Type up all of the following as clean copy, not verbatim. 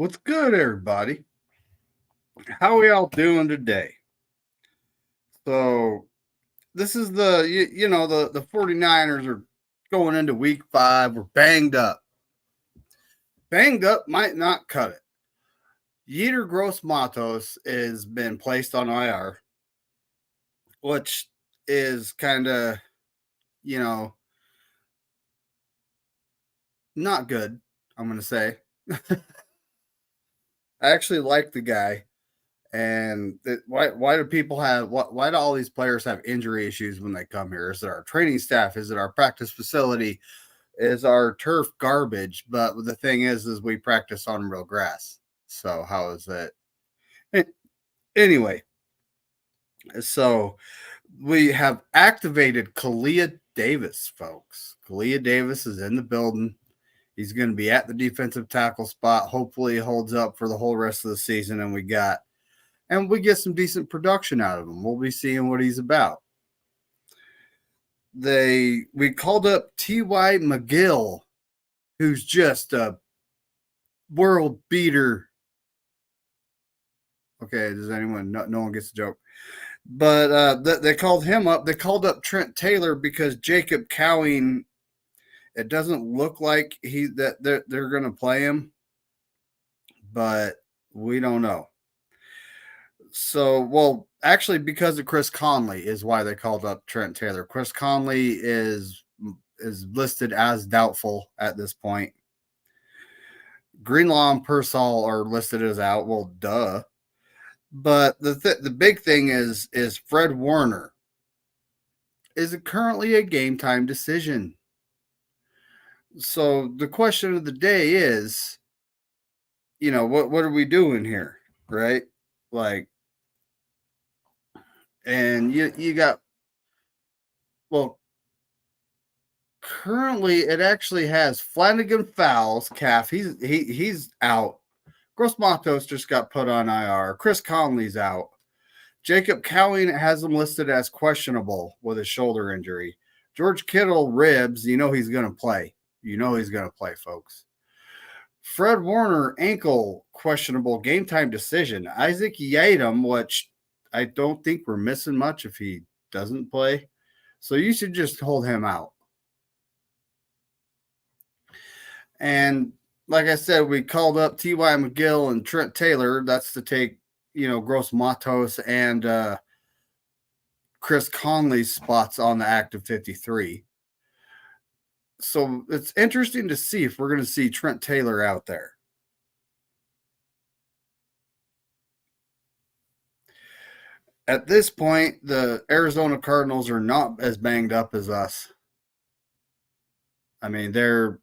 What's good, everybody? How we all doing today? So, this is the 49ers are going into week 5. We're banged up. Banged up might not cut it. Yetur Gross Matos has been placed on IR, which is kind of, you know, not good, I'm going to say. I actually like the guy. And why do people have why do all these players have injury issues when they come here? Is it our training staff? Is it our practice facility? Is our turf garbage? But the thing is we practice on real grass. So how is that? Anyway, so we have activated Kalia Davis, folks. Kalia Davis is in the building. He's going to be at the defensive tackle spot. Hopefully, he holds up for the whole rest of the season, and we get some decent production out of him. We'll be seeing what he's about. We called up T.Y. McGill, who's just a world beater. Okay, does anyone? No one gets the joke. But they called him up. They called up Trent Taylor because Jacob Cowing. It doesn't look like they're going to play him, but we don't know. So, well, actually, because of Chris Conley is why they called up Trent Taylor. Chris Conley is listed as doubtful at this point. Greenlaw and Pearsall are listed as out. Well, duh. But the big thing is Fred Warner. Is it currently a game time decision? So the question of the day is, what are we doing here, right? Like, and you got, well, currently it actually has Flanagan Fowles, calf. He's out. Gross Matos just got put on IR. Chris Conley's out. Jacob Cowing has him listed as questionable with a shoulder injury. George Kittle, ribs. He's going to play. He's going to play, folks. Fred Warner, ankle, questionable, game time decision. Isaac Yiadom, which I don't think we're missing much if he doesn't play. So you should just hold him out. And like I said, we called up T.Y. McGill and Trent Taylor. That's to take, Gross Matos and Chris Conley's spots on the active 53. So it's interesting to see if we're going to see Trent Taylor out there. At this point, the Arizona Cardinals are not as banged up as us. I mean, their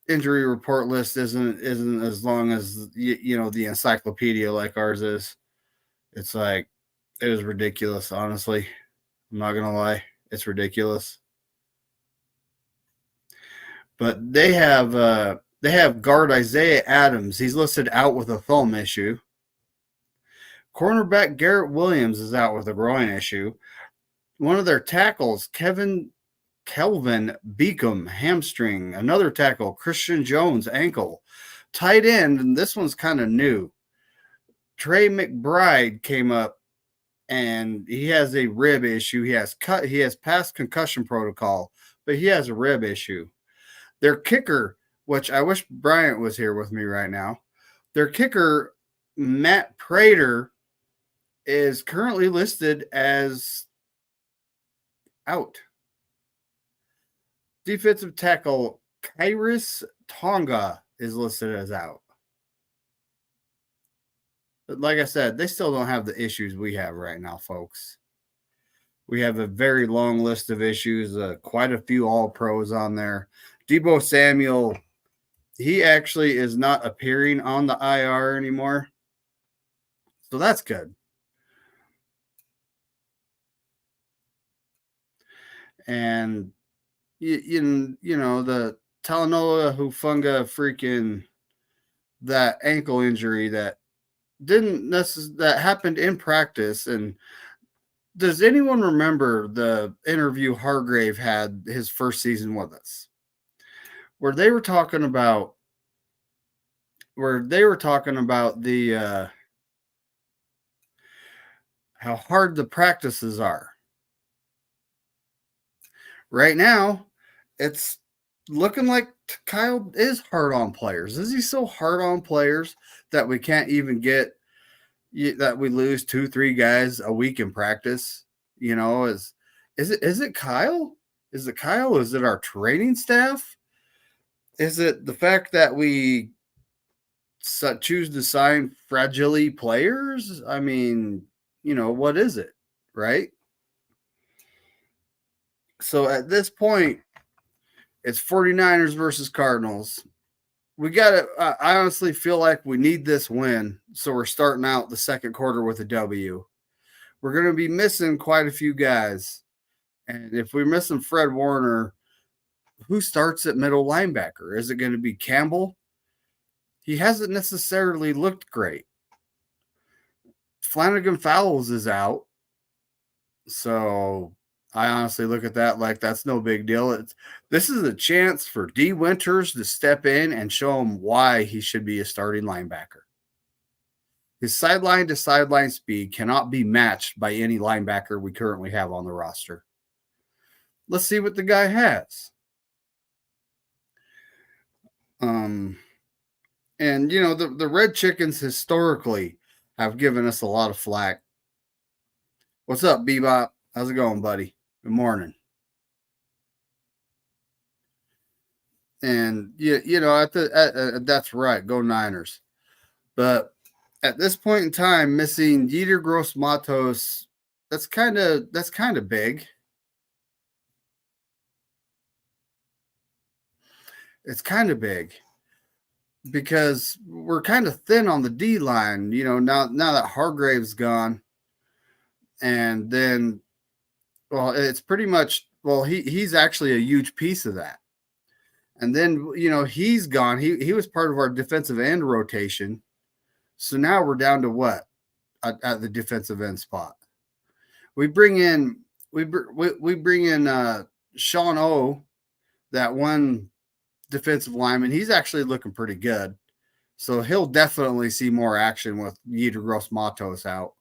injury report list isn't as long as the encyclopedia like ours is. It's like, it is ridiculous, honestly. I'm not gonna lie, it's ridiculous. But they have guard Isaiah Adams. He's listed out with a thumb issue. Cornerback Garrett Williams is out with a groin issue. One of their tackles, Kelvin Beacom, hamstring. Another tackle, Christian Jones, ankle. Tight end, and this one's kind of new. Trey McBride came up, and he has a rib issue. He has passed concussion protocol, but he has a rib issue. Their kicker, which I wish Bryant was here with me right now. Their kicker, Matt Prater, is currently listed as out. Defensive tackle Kairis Tonga is listed as out. But like I said, they still don't have the issues we have right now, folks. We have a very long list of issues, quite a few all-pros on there. Deebo Samuel, he actually is not appearing on the IR anymore. So that's good. And, the Talanoa Hufanga freaking that ankle injury that that happened in practice. And does anyone remember the interview Hargrave had his first season with us, where they were talking about where they were talking about the how hard the practices are. Right now, it's looking like Kyle is hard on players. Is he so hard on players that we can't even get that we lose 2-3 guys a week in practice? You know, is it Kyle? Is it Kyle? Is it our training staff? Is it the fact that we choose to sign fragile players? I mean, what is it, right? So at this point, it's 49ers versus Cardinals. We got to, I honestly feel like we need this win. So we're starting out the second quarter with a W. We're going to be missing quite a few guys. And if we're missing Fred Warner, who starts at middle linebacker? Is it going to be Campbell? He hasn't necessarily looked great. Flanagan Fowles is out. So I honestly look at that like that's no big deal. This is a chance for D. Winters to step in and show him why he should be a starting linebacker. His sideline to sideline speed cannot be matched by any linebacker we currently have on the roster. Let's see what the guy has. And the Red Chickens historically have given us a lot of flack. What's up, Bebop? How's it going, buddy? Good morning. And that's right. Go Niners. But at this point in time, missing Yetur Gross-Matos, that's kind of big. It's kind of big because we're kind of thin on the D line. Now that Hargrave's gone, and then, well, it's pretty much, well, he's actually a huge piece of that. And then, he's gone. He was part of our defensive end rotation. So now we're down to what at the defensive end spot? We bring in Sean O, that one defensive lineman. He's actually looking pretty good. So he'll definitely see more action with Yetur Gross-Matos out.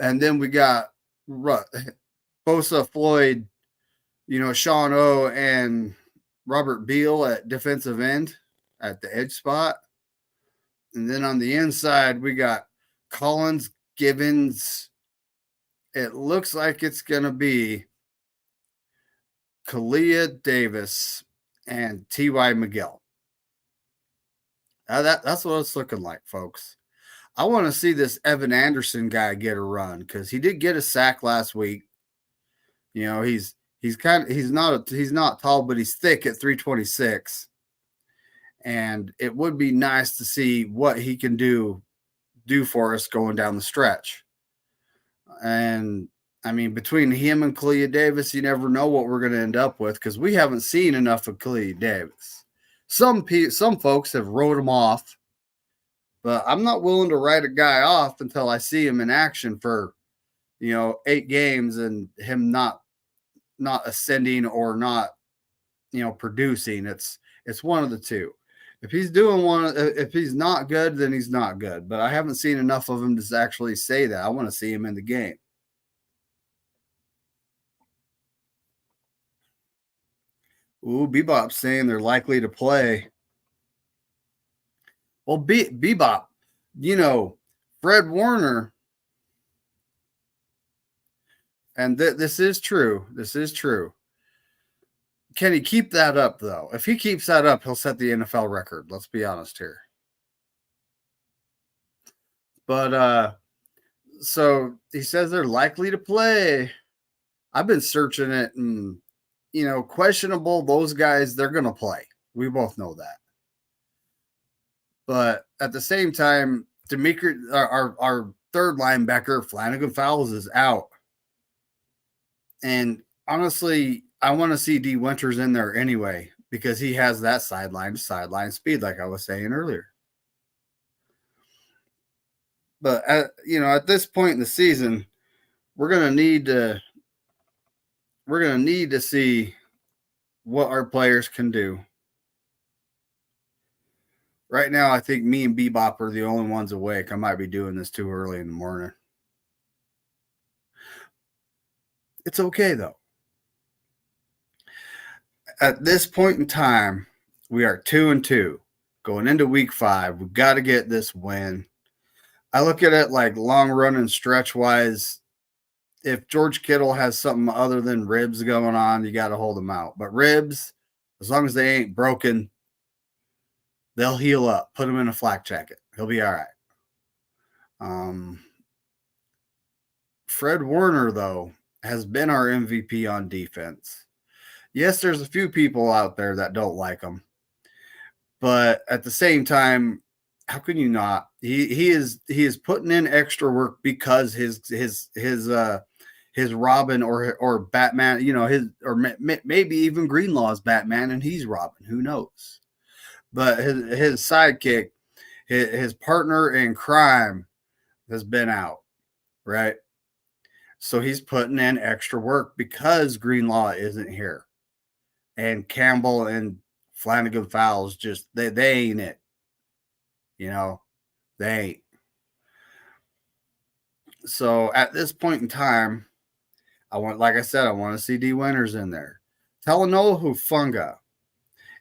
And then we got Bosa, Floyd, Sean O, and Robert Beal at defensive end at the edge spot. And then on the inside, we got Collins, Gibbons. It looks like it's going to be Kalia Davis and T.Y. McGill. That's what it's looking like, folks. I want to see this Evan Anderson guy get a run because he did get a sack last week. He's not tall, but he's thick at 326. And it would be nice to see what he can do for us going down the stretch. And I mean, between him and Kalia Davis, you never know what we're going to end up with because we haven't seen enough of Kalia Davis. Some folks have wrote him off, but I'm not willing to write a guy off until I see him in action for 8 games and him not ascending or not producing. It's one of the two. If he's if he's not good, then he's not good. But I haven't seen enough of him to actually say that. I want to see him in the game. Ooh, Bebop's saying they're likely to play. Well, Bebop, Fred Warner, and this is true. This is true. Can he keep that up, though? If he keeps that up, he'll set the NFL record. Let's be honest here. But so he says they're likely to play. I've been searching it, and questionable. Those guys, they're gonna play. We both know that. But at the same time, our third linebacker, Flanagan Fowles, is out. And honestly, I want to see D. Winters in there anyway because he has that sideline to sideline speed, like I was saying earlier. But at this point in the season, we're gonna need to see what our players can do. Right now, I think me and Bebop are the only ones awake. I might be doing this too early in the morning. It's okay, though. At this point in time, we are 2-2. Going into week 5, we've got to get this win. I look at it like long run and stretch wise. If George Kittle has something other than ribs going on, you got to hold him out. But ribs, as long as they ain't broken, they'll heal up. Put him in a flak jacket. He'll be all right. Fred Warner, though, has been our MVP on defense. Yes, there's a few people out there that don't like him, but at the same time, how can you not? He is putting in extra work because his Robin or Batman, maybe even Greenlaw's Batman and he's Robin. Who knows? But his sidekick, his partner in crime, has been out, right? So he's putting in extra work because Greenlaw isn't here, and Campbell and Flanagan Fowles just they ain't it. They ain't. So at this point in time, like I said, I want to see D Winters in there. Talanoa Hufanga,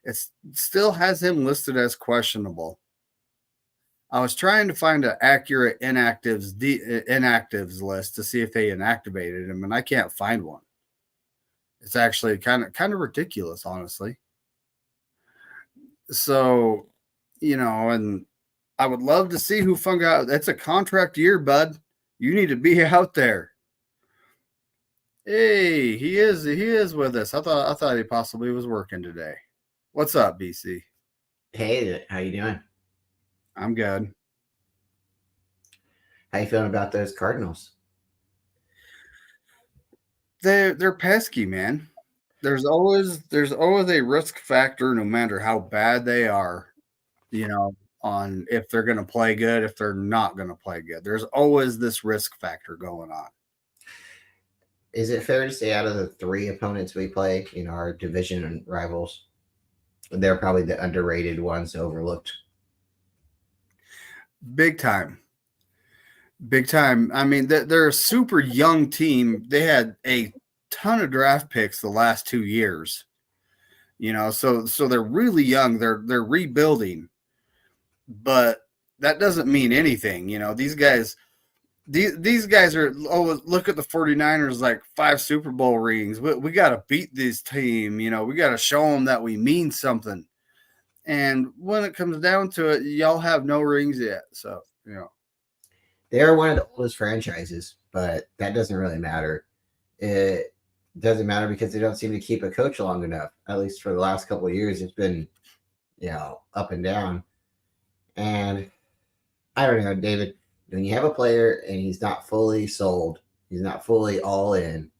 it still has him listed as questionable. I was trying to find an accurate inactives list to see if they inactivated him, and I can't find one. It's actually kind of ridiculous, honestly. So, and I would love to see Hufanga. That's a contract year, bud. You need to be out there. Hey, he is with us. I thought he possibly was working today. What's up, BC? Hey, how you doing? I'm good. How you feeling about those Cardinals? They're pesky, man. There's always a risk factor, no matter how bad they are. On if they're going to play good, if they're not going to play good. There's always this risk factor going on. Is it fair to say out of the 3 opponents we play, our division rivals, they're probably the underrated ones, overlooked? Big time. Big time. I mean, they're a super young team. They had a ton of draft picks the last 2 years. So they're really young. They're rebuilding. But that doesn't mean anything. These guys are look at the 49ers like 5 Super Bowl rings. We got to beat this team. We got to show them that we mean something. And when it comes down to it, y'all have no rings yet. So, They're one of the oldest franchises, but that doesn't really matter. It doesn't matter because they don't seem to keep a coach long enough. At least for the last couple of years, it's been, up and down. And I don't know, David, when you have a player and he's not fully sold, he's not fully all in,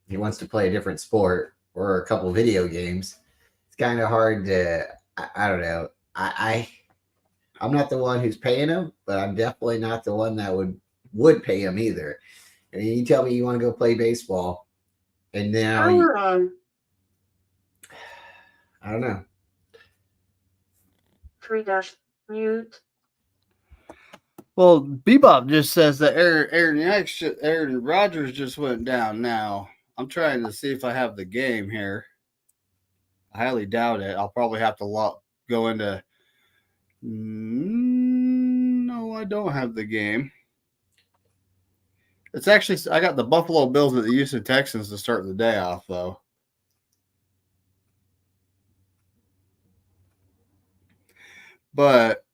he wants to play a different sport or a couple video games, it's kind of hard to, I don't know. I'm not the one who's paying him, but I'm definitely not the one that would pay him either. I mean, you tell me you want to go play baseball, and now I don't know. 3-mute. Well, Bebop just says that Aaron Rodgers just went down. Now I'm trying to see if I have the game here. I highly doubt it. I'll probably have to go into. No, I don't have the game. It's actually I got the Buffalo Bills at the Houston Texans to start the day off, though. But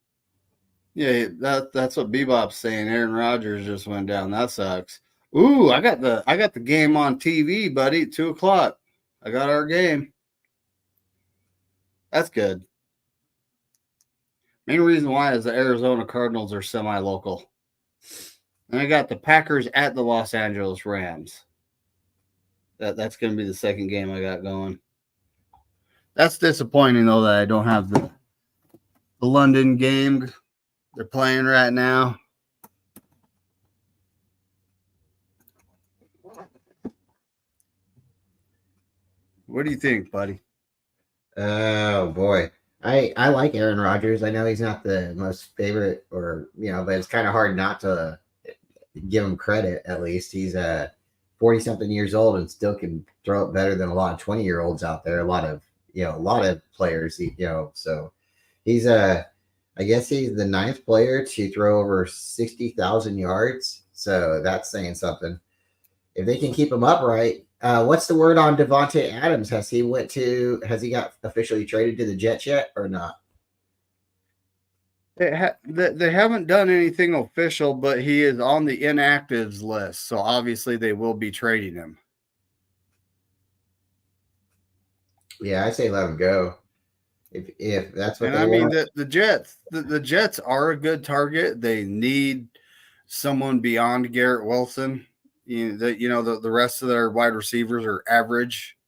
yeah, that's what Bebop's saying. Aaron Rodgers just went down. That sucks. Ooh, I got the game on TV, buddy. 2:00. I got our game. That's good. Main reason why is the Arizona Cardinals are semi-local. And I got the Packers at the Los Angeles Rams. That's going to be the second game I got going. That's disappointing, though, that I don't have the London game they're playing right now. What do you think, buddy? Oh boy. I like Aaron Rodgers. I know he's not the most favorite, or but it's kind of hard not to give him credit. At least he's 40 something years old and still can throw it better than a lot of 20-year-olds out there. A lot of players. So he's I guess he's the ninth player to throw over 60,000 yards. So that's saying something. If they can keep him upright, what's the word on Devontae Adams? Has he got officially traded to the Jets yet or not? They haven't done anything official, but he is on the inactives list. So obviously they will be trading him. Yeah, I say let him go. If that's what And they I mean want. the Jets are a good target. They need someone beyond Garrett Wilson. The rest of their wide receivers are average,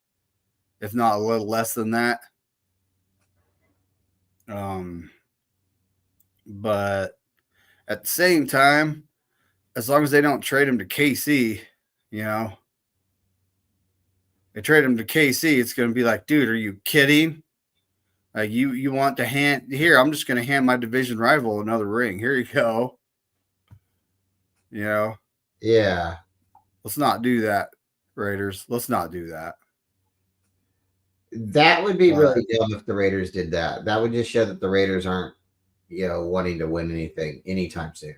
if not a little less than that. But at the same time, as long as they don't trade him to KC, they trade him to KC, it's going to be like, dude, are you kidding? Like you want to hand here? I'm just going to hand my division rival another ring. Here you go. Yeah. Let's not do that, Raiders. Let's not do that. That would be really dumb if the Raiders did that. That would just show that the Raiders aren't, wanting to win anything anytime soon.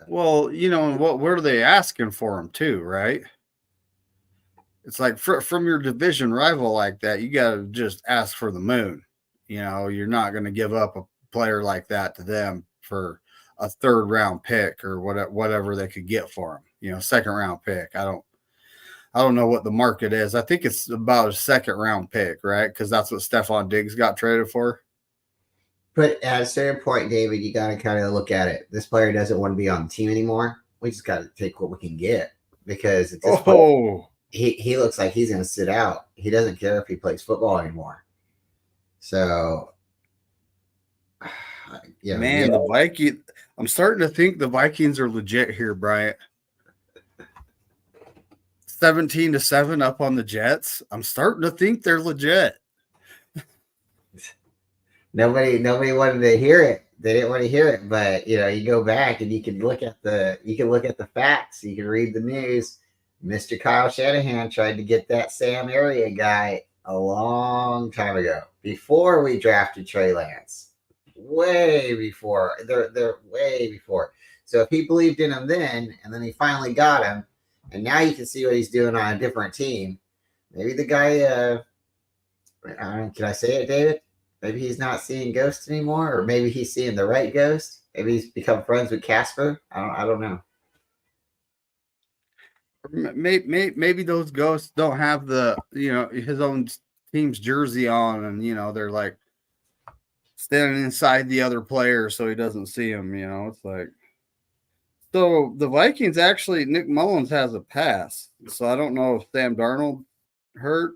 Well, what are they asking for him too, right? It's like from your division rival like that, you got to just ask for the moon. You're not going to give up a player like that to them for a third round pick or whatever they could get for him. Second round pick. I don't know what the market is. I think it's about a second round pick, right? Because that's what Stephon Diggs got traded for. But at a certain point, David, you got to kind of look at it. This player doesn't want to be on the team anymore. We just got to take what we can get because at this point, he looks like he's going to sit out. He doesn't care if he plays football anymore. So, the Vikings. I'm starting to think the Vikings are legit here, Bryant. 17-7 up on the Jets. I'm starting to think they're legit. Nobody wanted to hear it. They didn't want to hear it, but you go back and you can look at the facts. You can read the news. Mr. Kyle Shanahan tried to get that Sam Area guy a long time ago, before we drafted Trey Lance. Way before. They're way before. So if he believed in him then, and then he finally got him, and now you can see what he's doing on a different team. Maybe the guy, can I say it, David? Maybe he's not seeing ghosts anymore, or maybe he's seeing the right ghost. Maybe he's become friends with Casper. I don't know. Maybe those ghosts don't have the his own team's jersey on, and they're like standing inside the other player so he doesn't see him. It's like, so the Vikings actually, Nick Mullins has a pass, so I don't know if Sam Darnold hurt.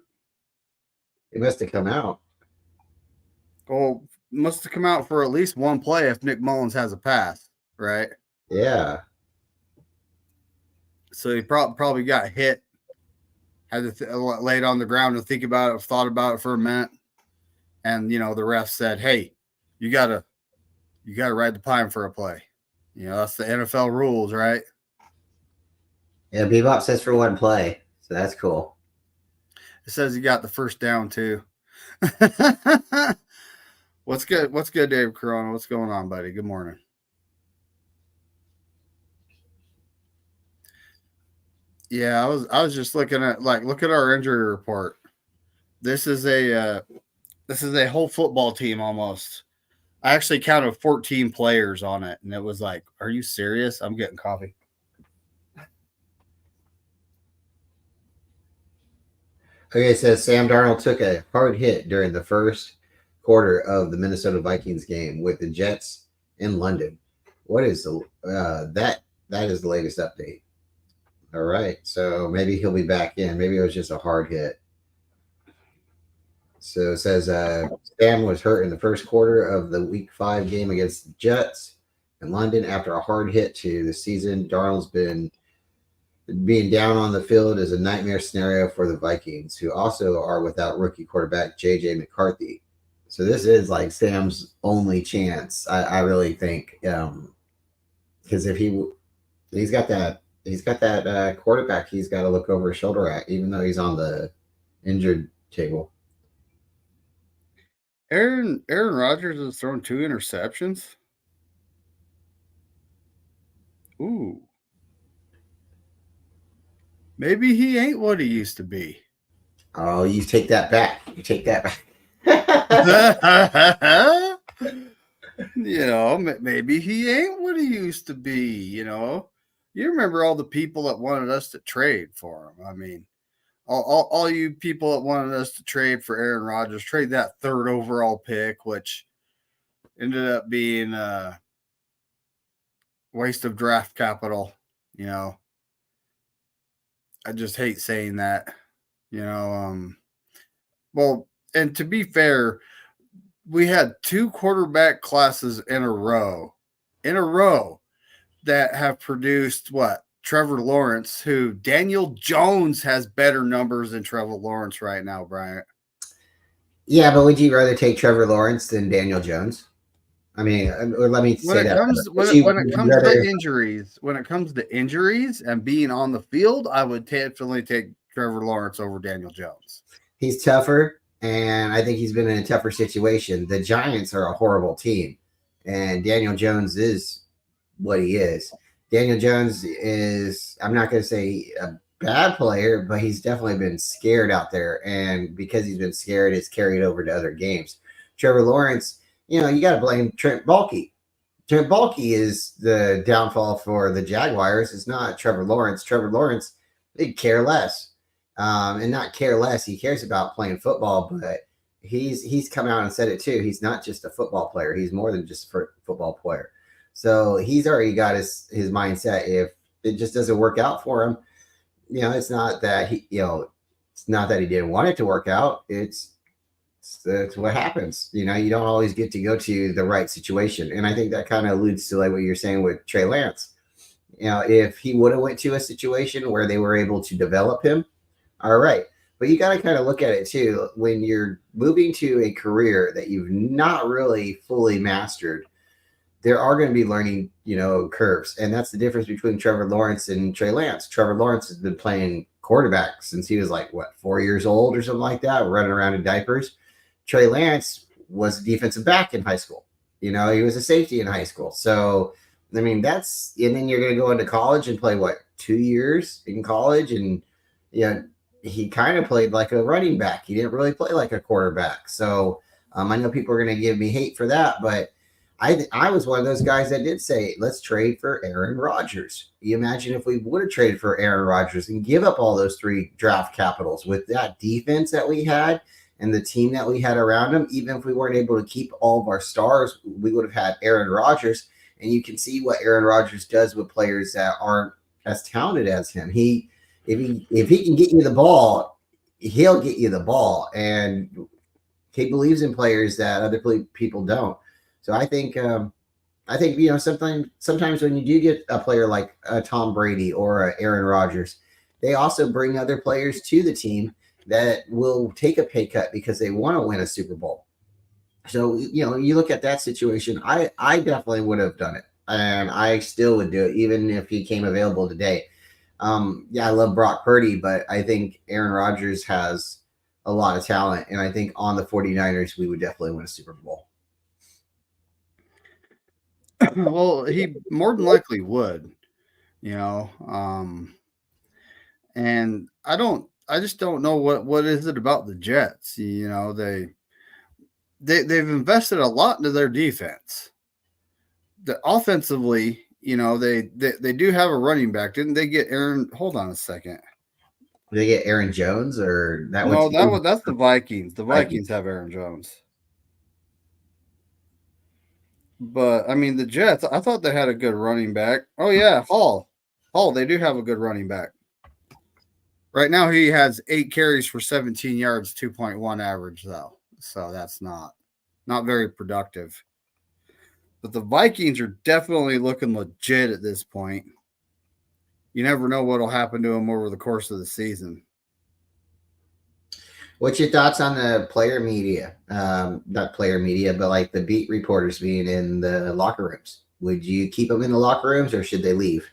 He must have come out. Well, must have come out for at least one play if Nick Mullins has a pass, right? Yeah. So he probably got hit, had to lay it on the ground and thought about it for a minute. And, the ref said, hey, you gotta ride the pine for a play. That's the NFL rules, right? Yeah, Bebop says for one play. So that's cool. It says he got the first down too. What's good? What's good, Dave Corona? What's going on, buddy? Good morning. Yeah, I was just looking at look at our injury report. This is a whole football team almost. I actually counted 14 players on it, and it was like, are you serious? I'm getting coffee. Okay, it says Sam Darnold took a hard hit during the first quarter of the Minnesota Vikings game with the Jets in London. What is that is the latest update. All right, so maybe he'll be back in. Maybe it was just a hard hit. So it says Sam was hurt in the first quarter of the Week 5 game against the Jets in London after a hard hit to the season. Darnold's been being down on the field is a nightmare scenario for the Vikings, who also are without rookie quarterback J.J. McCarthy. So this is like Sam's only chance. I really think because if he's got that quarterback he's got to look over his shoulder at, even though he's on the injured table. Aaron Rodgers has thrown 2 interceptions. Ooh. Maybe he ain't what he used to be. Oh, you take that back. You take that back. Maybe he ain't what he used to be. You remember all the people that wanted us to trade for him. I mean, all you people that wanted us to trade for Aaron Rodgers, trade that 3rd overall pick, which ended up being a waste of draft capital. I just hate saying that. Well, and to be fair, we had 2 quarterback classes in a row that have produced what? Trevor Lawrence, who Daniel Jones has better numbers than Trevor Lawrence right now, Bryant. Yeah, but would you rather take Trevor Lawrence than Daniel Jones? I mean, or let me say that when it comes to injuries and being on the field, I would definitely take Trevor Lawrence over Daniel Jones. He's tougher, and I think he's been in a tougher situation. The Giants are a horrible team, and Daniel Jones is what he is. Daniel Jones is, I'm not going to say a bad player, but he's definitely been scared out there, and because he's been scared, it's carried over to other games. Trevor Lawrence, you got to blame Trent Baalke. Trent Baalke is the downfall for the Jaguars. It's not Trevor Lawrence. Trevor Lawrence, they care less. And not care less. He cares about playing football, but he's come out and said it too. He's not just a football player. He's more than just a football player. So he's already got his mindset. If it just doesn't work out for him, it's not that it's not that he didn't want it to work out. It's what happens. You don't always get to go to the right situation. And I think that kind of alludes to like what you're saying with Trey Lance. If he would have went to a situation where they were able to develop him, all right. But you got to kind of look at it too. When you're moving to a career that you've not really fully mastered, there are going to be learning, curves. And that's the difference between Trevor Lawrence and Trey Lance. Trevor Lawrence has been playing quarterback since he was like, 4 years old or something like that, running around in diapers. Trey Lance was a defensive back in high school. He was a safety in high school. So, I mean, and then you're going to go into college and play 2 years in college. And, he kind of played like a running back. He didn't really play like a quarterback. So I know people are going to give me hate for that, but I was one of those guys that did say, let's trade for Aaron Rodgers. You imagine if we would have traded for Aaron Rodgers and give up all those 3 draft capitals with that defense that we had and the team that we had around him. Even if we weren't able to keep all of our stars, we would have had Aaron Rodgers. And you can see what Aaron Rodgers does with players that aren't as talented as him. If he can get you the ball, he'll get you the ball, and he believes in players that other people don't. So I think sometimes when you do get a player like Tom Brady or Aaron Rodgers, they also bring other players to the team that will take a pay cut because they want to win a Super Bowl. So you look at that situation. I definitely would have done it, and I still would do it even if he came available today. I love Brock Purdy, but I think Aaron Rodgers has a lot of talent. And I think on the 49ers, we would definitely win a Super Bowl. Well, he more than likely would, and I just don't know what is it about the Jets. They've invested a lot into their defense. Offensively, they do have a running back. Didn't they get Aaron? Hold on a second. Did they get Aaron Jones or that? No, that's the Vikings. The Vikings have Aaron Jones. But I mean, the Jets, I thought they had a good running back. Oh yeah, Hall, they do have a good running back. Right now, he has 8 carries for 17 yards, 2.1 average though. So that's not very productive. But the Vikings are definitely looking legit at this point. You never know what will happen to them over the course of the season. What's your thoughts on the player media? Not player media, but like the beat reporters being in the locker rooms. Would you keep them in the locker rooms or should they leave?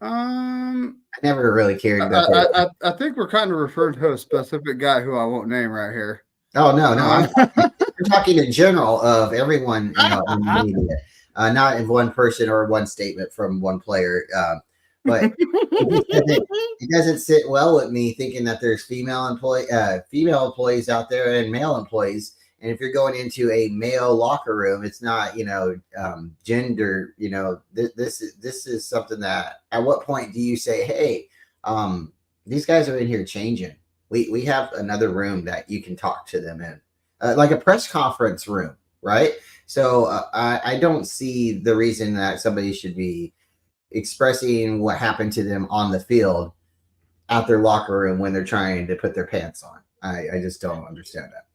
I never really cared that they. I think we're kind of referring to a specific guy who I won't name right here. Oh no, Uh, I'm talking in general of everyone, in the media, not in one person or one statement from one player. But it doesn't sit well with me thinking that there's female employees out there and male employees. And if you're going into a male locker room, it's not, gender. This is something that. At what point do you say, "Hey, these guys are in here changing. We have another room that you can talk to them in, like a press conference room, right?" So I don't see the reason that somebody should be expressing what happened to them on the field out their locker room when they're trying to put their pants on. I just don't understand that.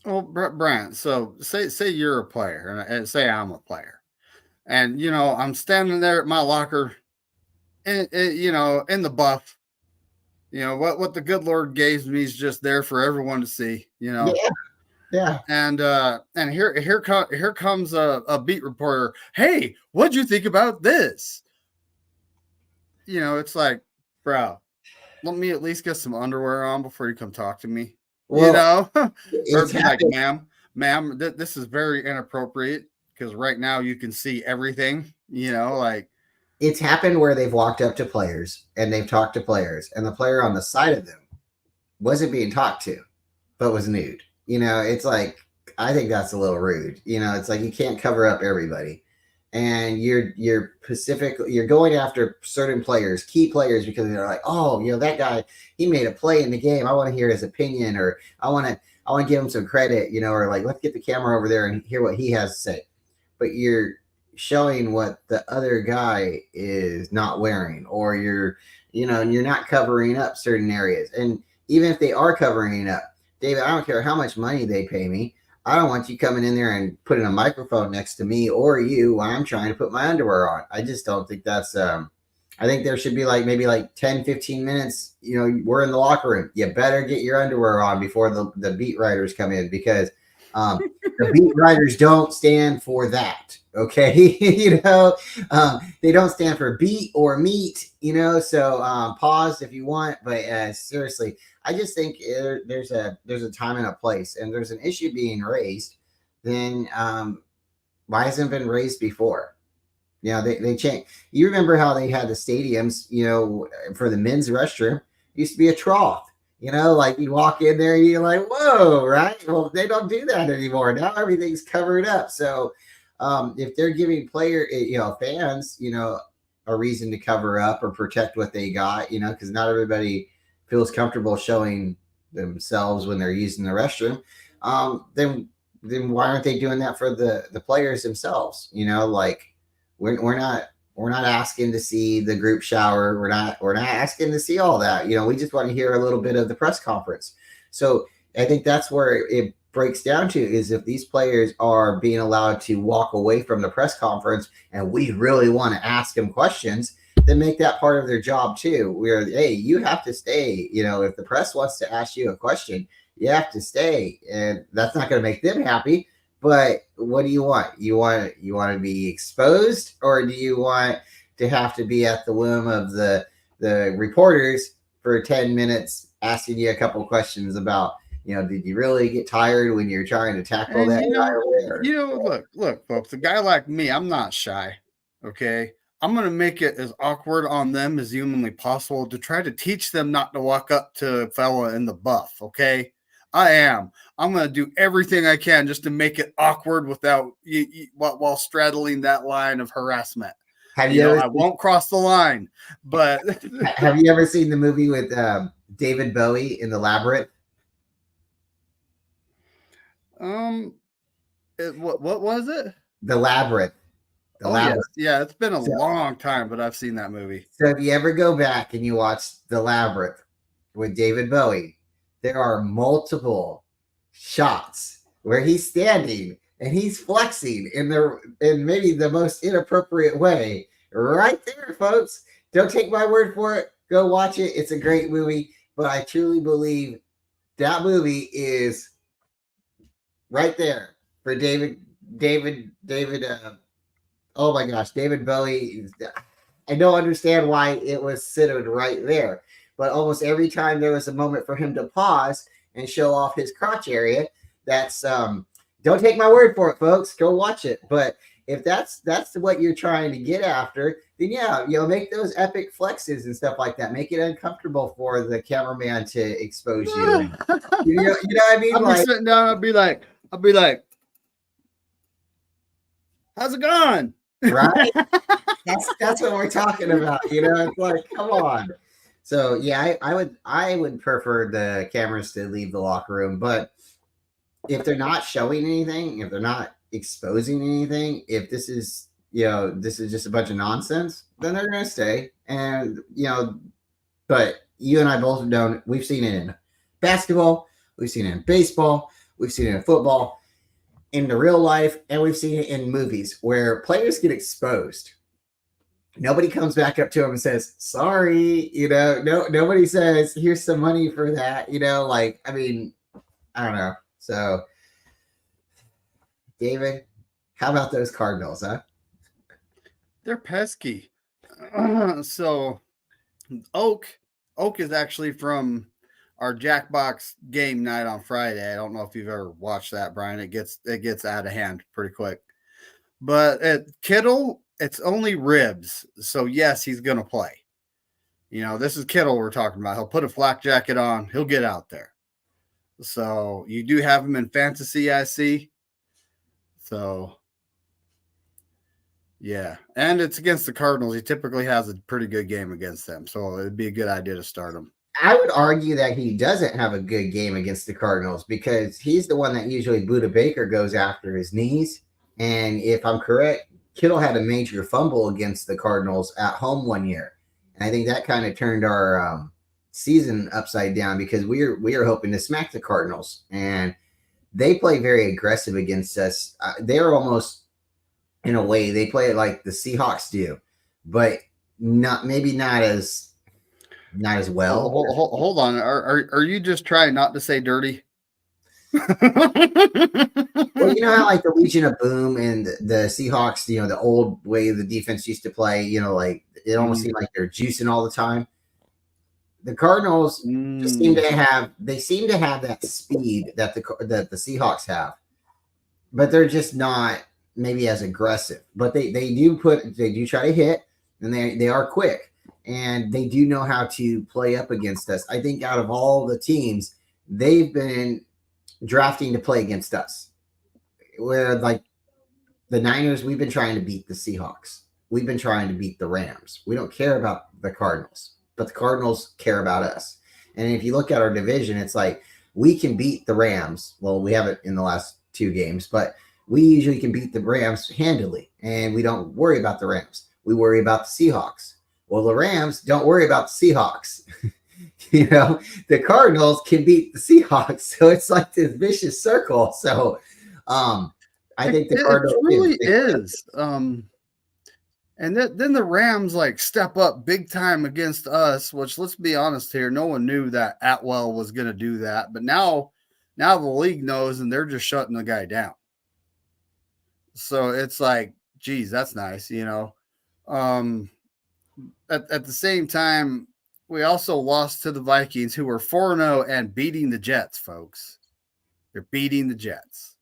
well, Brent, so say you're a player, and say I'm a player, and I'm standing there at my locker, in the buff. What the good Lord gave me is just there for everyone to see. Yeah. And here comes a beat reporter. Hey, what'd you think about this? It's like, bro, let me at least get some underwear on before you come talk to me. Well, Or be like, ma'am, this is very inappropriate because right now you can see everything. Like it's happened where they've walked up to players and they've talked to players, and the player on the side of them wasn't being talked to, but was nude. It's like, I think that's a little rude. It's like you can't cover up everybody. And you're going after certain players, key players, because they're like, oh, that guy, he made a play in the game. I want to hear his opinion, or I want to give him some credit, or like, let's get the camera over there and hear what he has to say. But you're showing what the other guy is not wearing, or you're not covering up certain areas. And even if they are covering it up, David, I don't care how much money they pay me. I don't want you coming in there and putting a microphone next to me or you while I'm trying to put my underwear on. I just don't think that's I think there should be maybe 10, 15 minutes. We're in the locker room. You better get your underwear on before the beat writers come in, because the beat writers don't stand for that. Okay. They don't stand for beat or meat, so pause if you want. But seriously, I just think there's a time and a place, and there's an issue being raised. Then why hasn't it been raised before? They change. You remember how they had the stadiums, for the men's restroom, it used to be a trough. Like you walk in there and you're like, whoa, right? Well, they don't do that anymore. Now everything's covered up. So if they're giving fans, a reason to cover up or protect what they got, because not everybody feels comfortable showing themselves when they're using the restroom, then why aren't they doing that for the players themselves? Like we're not asking to see the group shower. We're not asking to see all that. We just want to hear a little bit of the press conference. So I think that's where it breaks down to, is if these players are being allowed to walk away from the press conference and we really want to ask them questions, then make that part of their job too. Where, hey, you have to stay. If the press wants to ask you a question, you have to stay, and that's not going to make them happy. But what do you want? You want to be exposed, or do you want to have to be at the whim of the reporters for 10 minutes asking you a couple questions about, did you really get tired when you're trying to tackle that guy? Look, folks, a guy like me, I'm not shy. Okay. I'm going to make it as awkward on them as humanly possible to try to teach them not to walk up to a fella in the buff. Okay. I am. I'm going to do everything I can just to make it awkward without while straddling that line of harassment. I won't cross the line, but have you ever seen the movie with David Bowie in the Labyrinth? What was it? The Labyrinth. Yes. Yeah, it's been a long time, but I've seen that movie. So if you ever go back and you watch The Labyrinth with David Bowie, there are multiple shots where he's standing and he's flexing in maybe the most inappropriate way. Right there, folks. Don't take my word for it. Go watch it. It's a great movie. but I truly believe that movie is right there for David. Oh my gosh, David Bowie. I don't understand why it was centered right there, but almost every time there was a moment for him to pause and show off his crotch area, that's don't take my word for it, folks. Go watch it. But if that's what you're trying to get after, then yeah, make those epic flexes and stuff like that. Make it uncomfortable for the cameraman to expose you. You know what I mean? I'll be sitting down. I'll be like, how's it going? Right? That's what we're talking about. It's like, come on. So yeah, I would prefer the cameras to leave the locker room, but if they're not showing anything, if they're not exposing anything, if this is just a bunch of nonsense, then they're gonna stay. And but you and I both know we've seen it in basketball, we've seen it in baseball, we've seen it in football, in the real life, and we've seen it in movies where players get exposed. Nobody comes back up to him and says, sorry, no, nobody says, here's some money for that, I mean, I don't know. So, David, how about those Cardinals, huh? They're pesky. So, Oak is actually from our Jackbox game night on Friday. I don't know if you've ever watched that, Brian. It gets out of hand pretty quick. But at Kittle, it's only ribs. So yes, he's gonna play. This is Kittle we're talking about. He'll put a flak jacket on, he'll get out there. So you do have him in fantasy, I see. So yeah. And it's against the Cardinals. He typically has a pretty good game against them. So it'd be a good idea to start him. I would argue that he doesn't have a good game against the Cardinals because he's the one that usually Buda Baker goes after his knees. And if I'm correct, Kittle had a major fumble against the Cardinals at home one year. And I think that kind of turned our season upside down because we are hoping to smack the Cardinals. And they play very aggressive against us. They're almost, in a way, they play it like the Seahawks do, but not as well. Hold on. Are you just trying not to say dirty? Well, how like the Legion of Boom and the Seahawks, the old way the defense used to play, like it almost seemed like they're juicing all the time. The Cardinals just seem to have that speed that the Seahawks have, but they're just not maybe as aggressive. But they do try to hit, and they are quick, and they do know how to play up against us. I think out of all the teams, they've been drafting to play against us. Where like the Niners, we've been trying to beat the Seahawks. We've been trying to beat the Rams. We don't care about the Cardinals, but the Cardinals care about us. And if you look at our division, it's like we can beat the Rams. Well, we haven't in the last 2 games, but we usually can beat the Rams handily, and we don't worry about the Rams. We worry about the Seahawks. Well, the Rams don't worry about the Seahawks. The Cardinals can beat the Seahawks. So it's like this vicious circle. So I think the Cardinals really is. And then the Rams step up big time against us, which let's be honest here, no one knew that Atwell was going to do that. But now the league knows, and they're just shutting the guy down. So it's like, geez, that's nice, At the same time, we also lost to the Vikings, who were 4-0 and beating the Jets, folks. They're beating the Jets.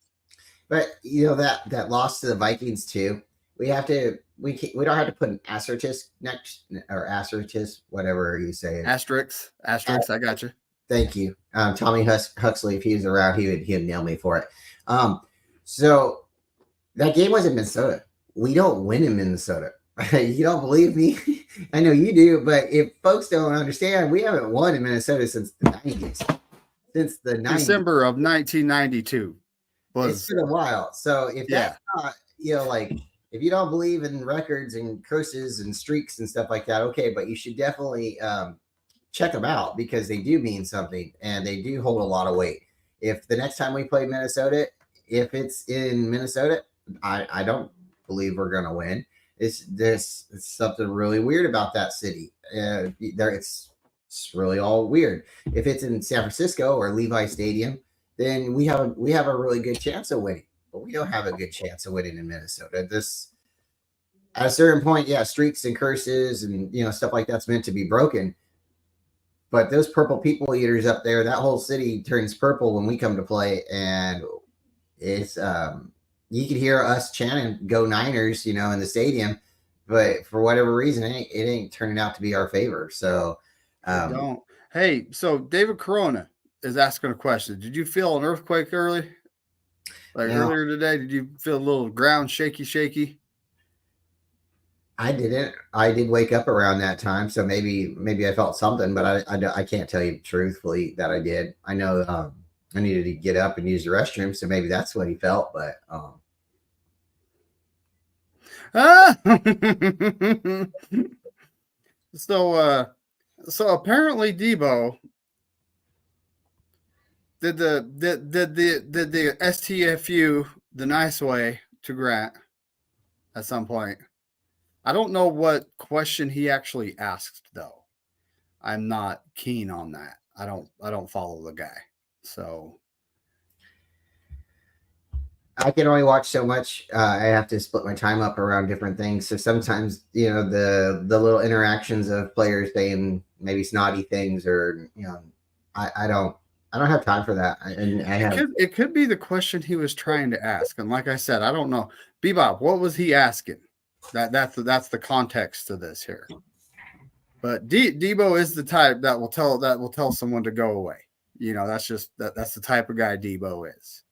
But that loss to the Vikings too. We don't have to put an asterisk next, or asterisk, whatever you say. Asterisk. I got you. Thank you, Tommy Huxley. If he was around, he'd nail me for it. So that game was in Minnesota. We don't win in Minnesota. You don't believe me? I know you do, but if folks don't understand, we haven't won in Minnesota since the 90s. December of 1992. It's been a while. So if that's not, if you don't believe in records and curses and streaks and stuff like that, okay, but you should definitely check them out because they do mean something and they do hold a lot of weight. If the next time we play Minnesota, if it's in Minnesota, I don't believe we're going to win. It's something really weird about that city. It's It's really all weird. If it's in San Francisco or Levi Stadium, then we have a really good chance of winning. But we don't have a good chance of winning in Minnesota. This at a certain point, yeah, streaks and curses and stuff like that's meant to be broken. But those purple people eaters up there, that whole city turns purple when we come to play, and it's you could hear us chanting "Go Niners," in the stadium, but for whatever reason, it ain't turning out to be our favor. So, Don't. Hey, so David Corona is asking a question. Did you feel an earthquake earlier today? Did you feel a little ground shaky? I didn't. I did wake up around that time, so maybe I felt something, but I can't tell you truthfully that I did. I know I needed to get up and use the restroom, so maybe that's what he felt. But so apparently Debo did the STFU the nice way to Grant at some point. I don't know what question he actually asked though. I'm not keen on that. I don't follow the guy. So I can only watch so much. I have to split my time up around different things. So sometimes, the little interactions of players saying maybe snotty things, or I don't have time for that. And it could be the question he was trying to ask. And like I said, I don't know. Bebop, what was he asking? That's the context to this here. But Debo is the type that will tell someone to go away. That's just that's the type of guy Debo is.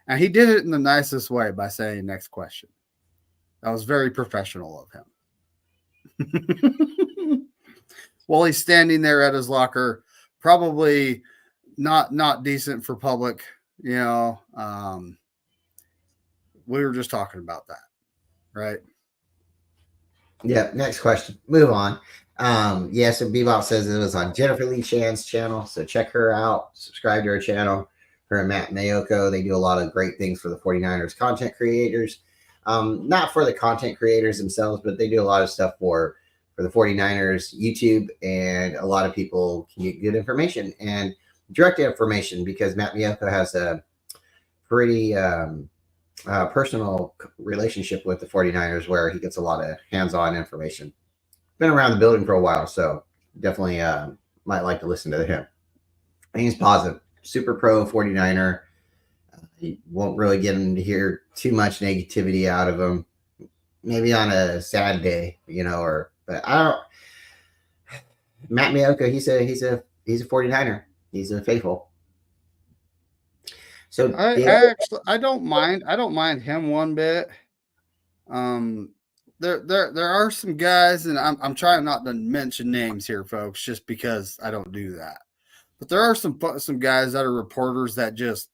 And he did it in the nicest way by saying next question. That was very professional of him. While he's standing there at his locker, probably not decent for public. We were just talking about that. Right. Yeah. Next question. Move on. So Bebop says it was on Jennifer Lee Shan's channel. So check her out. Subscribe to her channel. Her and Matt Mayoko. They do a lot of great things for the 49ers content creators. Not for the content creators themselves, but they do a lot of stuff for the 49ers YouTube, and a lot of people can get good information and direct information, because Matt Mayoko has a pretty personal relationship with the 49ers where he gets a lot of hands-on information. Been around the building for a while, so definitely might like to listen to him. And he's positive, super pro 49er. You won't really get him to hear too much negativity out of him. Maybe on a sad day, but I don't. Matt Mayoko, he's a 49er. He's a faithful. So I don't mind him one bit. There are some guys, and I'm trying not to mention names here, folks, just because I don't do that. But there are some guys that are reporters that just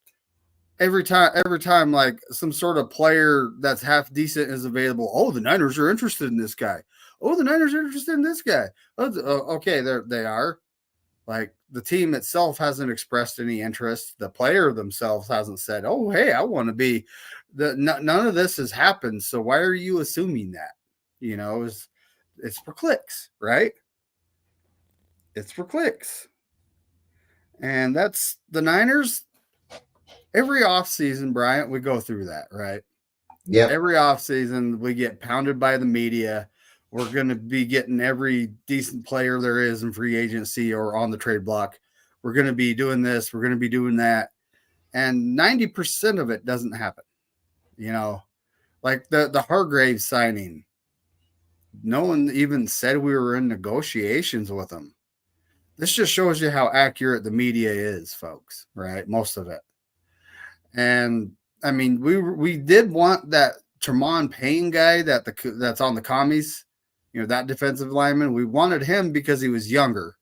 every time like some sort of player that's half decent is available. Oh, the Niners are interested in this guy. Oh, the Niners are interested in this guy. Oh, okay, they are. Like, the team itself hasn't expressed any interest. The player themselves hasn't said, "Oh, hey, I want to be." None of this has happened. So why are you assuming that? It's for clicks, right? It's for clicks, and that's the Niners. Every offseason, Bryant, we go through that, right? Yeah. Every offseason, we get pounded by the media. We're going to be getting every decent player there is in free agency or on the trade block. We're going to be doing this. We're going to be doing that. And 90% of it doesn't happen. Like the Hargrave signing. No one even said we were in negotiations with them. This just shows you how accurate the media is, folks, right? Most of it. And I mean, we did want that Tremont Payne guy that's on the commies, that defensive lineman. We wanted him because he was younger,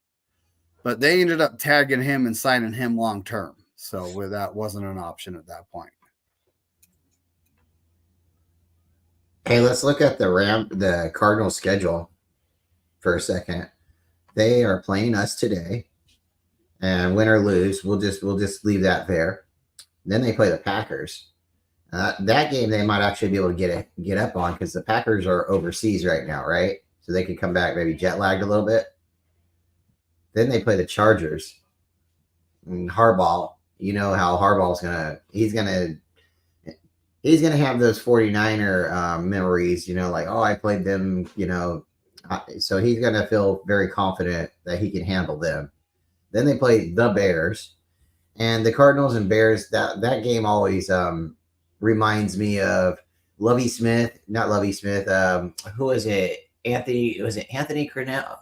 but they ended up tagging him and signing him long term. So that wasn't an option at that point. Hey, let's look at the Cardinals schedule for a second. They are playing us today, and win or lose, we'll just leave that there. Then they play the Packers. That game they might actually be able to get up on, because the Packers are overseas right now, right? So they could come back maybe jet lagged a little bit. Then they play the Chargers. And Harbaugh, you know how Harbaugh's he's gonna have those 49er memories, like, oh, I played them, so he's gonna feel very confident that he can handle them. Then they play the Bears, and the Cardinals and Bears. That game always reminds me of Lovie Smith, not Lovie Smith. Who was it? Anthony? Was it Anthony Cardnils?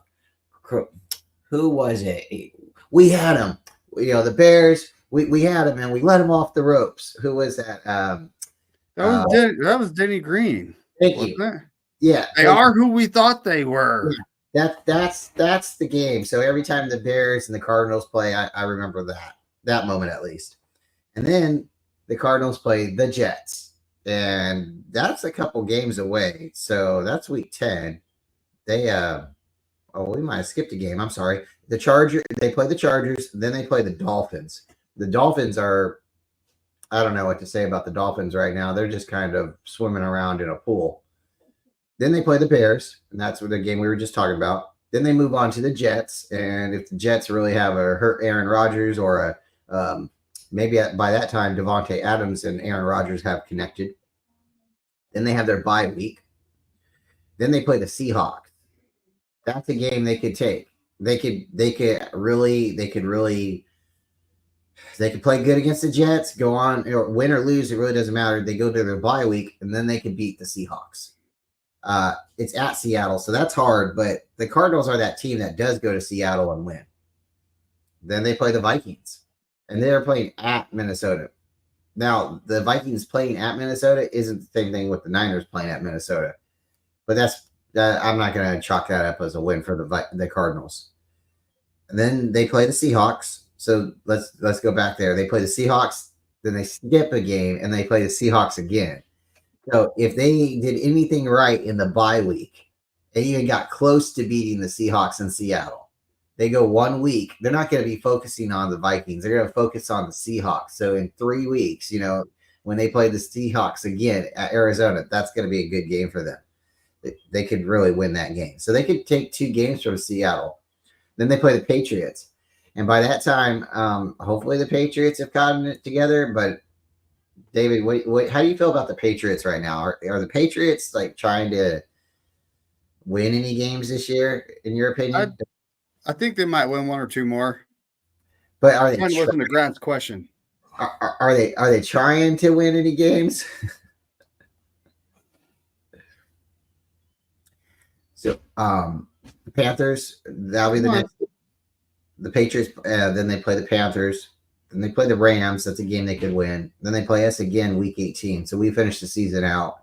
Who was it? We had him. The Bears. We had him, and we let him off the ropes. Who was that? That was Denny Green. Thank you. Yeah, they are who we thought they were. Yeah. That's the game. So every time the Bears and the Cardinals play, I remember that moment at least. And then the Cardinals play the Jets, and that's a couple games away. So that's week 10. They we might have skipped a game. I'm sorry. They play the Chargers, then they play the Dolphins. The Dolphins are, I don't know what to say about the Dolphins right now. They're just kind of swimming around in a pool. Then they play the Bears, and that's the game we were just talking about. Then they move on to the Jets, and if the Jets really have a hurt Aaron Rodgers or maybe by that time Devontae Adams and Aaron Rodgers have connected, then they have their bye week. Then they play the Seahawks. That's a game they could take. They could play good against the Jets, go on, or win or lose, it really doesn't matter. They go to their bye week, and then they can beat the Seahawks. It's at Seattle, so that's hard, but the Cardinals are that team that does go to Seattle and win. Then they play the Vikings, and they're playing at Minnesota. Now, the Vikings playing at Minnesota isn't the same thing with the Niners playing at Minnesota, but I'm not going to chalk that up as a win for the Cardinals. And then they play the Seahawks. So let's go back there. They play the Seahawks, then they skip a game, and they play the Seahawks again. So if they did anything right in the bye week, they even got close to beating the Seahawks in Seattle. They go 1 week. They're not going to be focusing on the Vikings. They're going to focus on the Seahawks. So in 3 weeks, when they play the Seahawks again at Arizona, that's going to be a good game for them. They could really win that game. So they could take 2 games from Seattle. Then they play the Patriots. And by that time, hopefully the Patriots have gotten it together. But David, how do you feel about the Patriots right now? Are the Patriots like trying to win any games this year, in your opinion? I think they might win 1 or 2 more. But are they? That wasn't the Grant's question. Are they trying to win any games? So the Panthers, that'll be the next. The Patriots, then they play the Panthers, then they play the Rams. That's a game they could win. Then they play us again week 18. So we finish the season out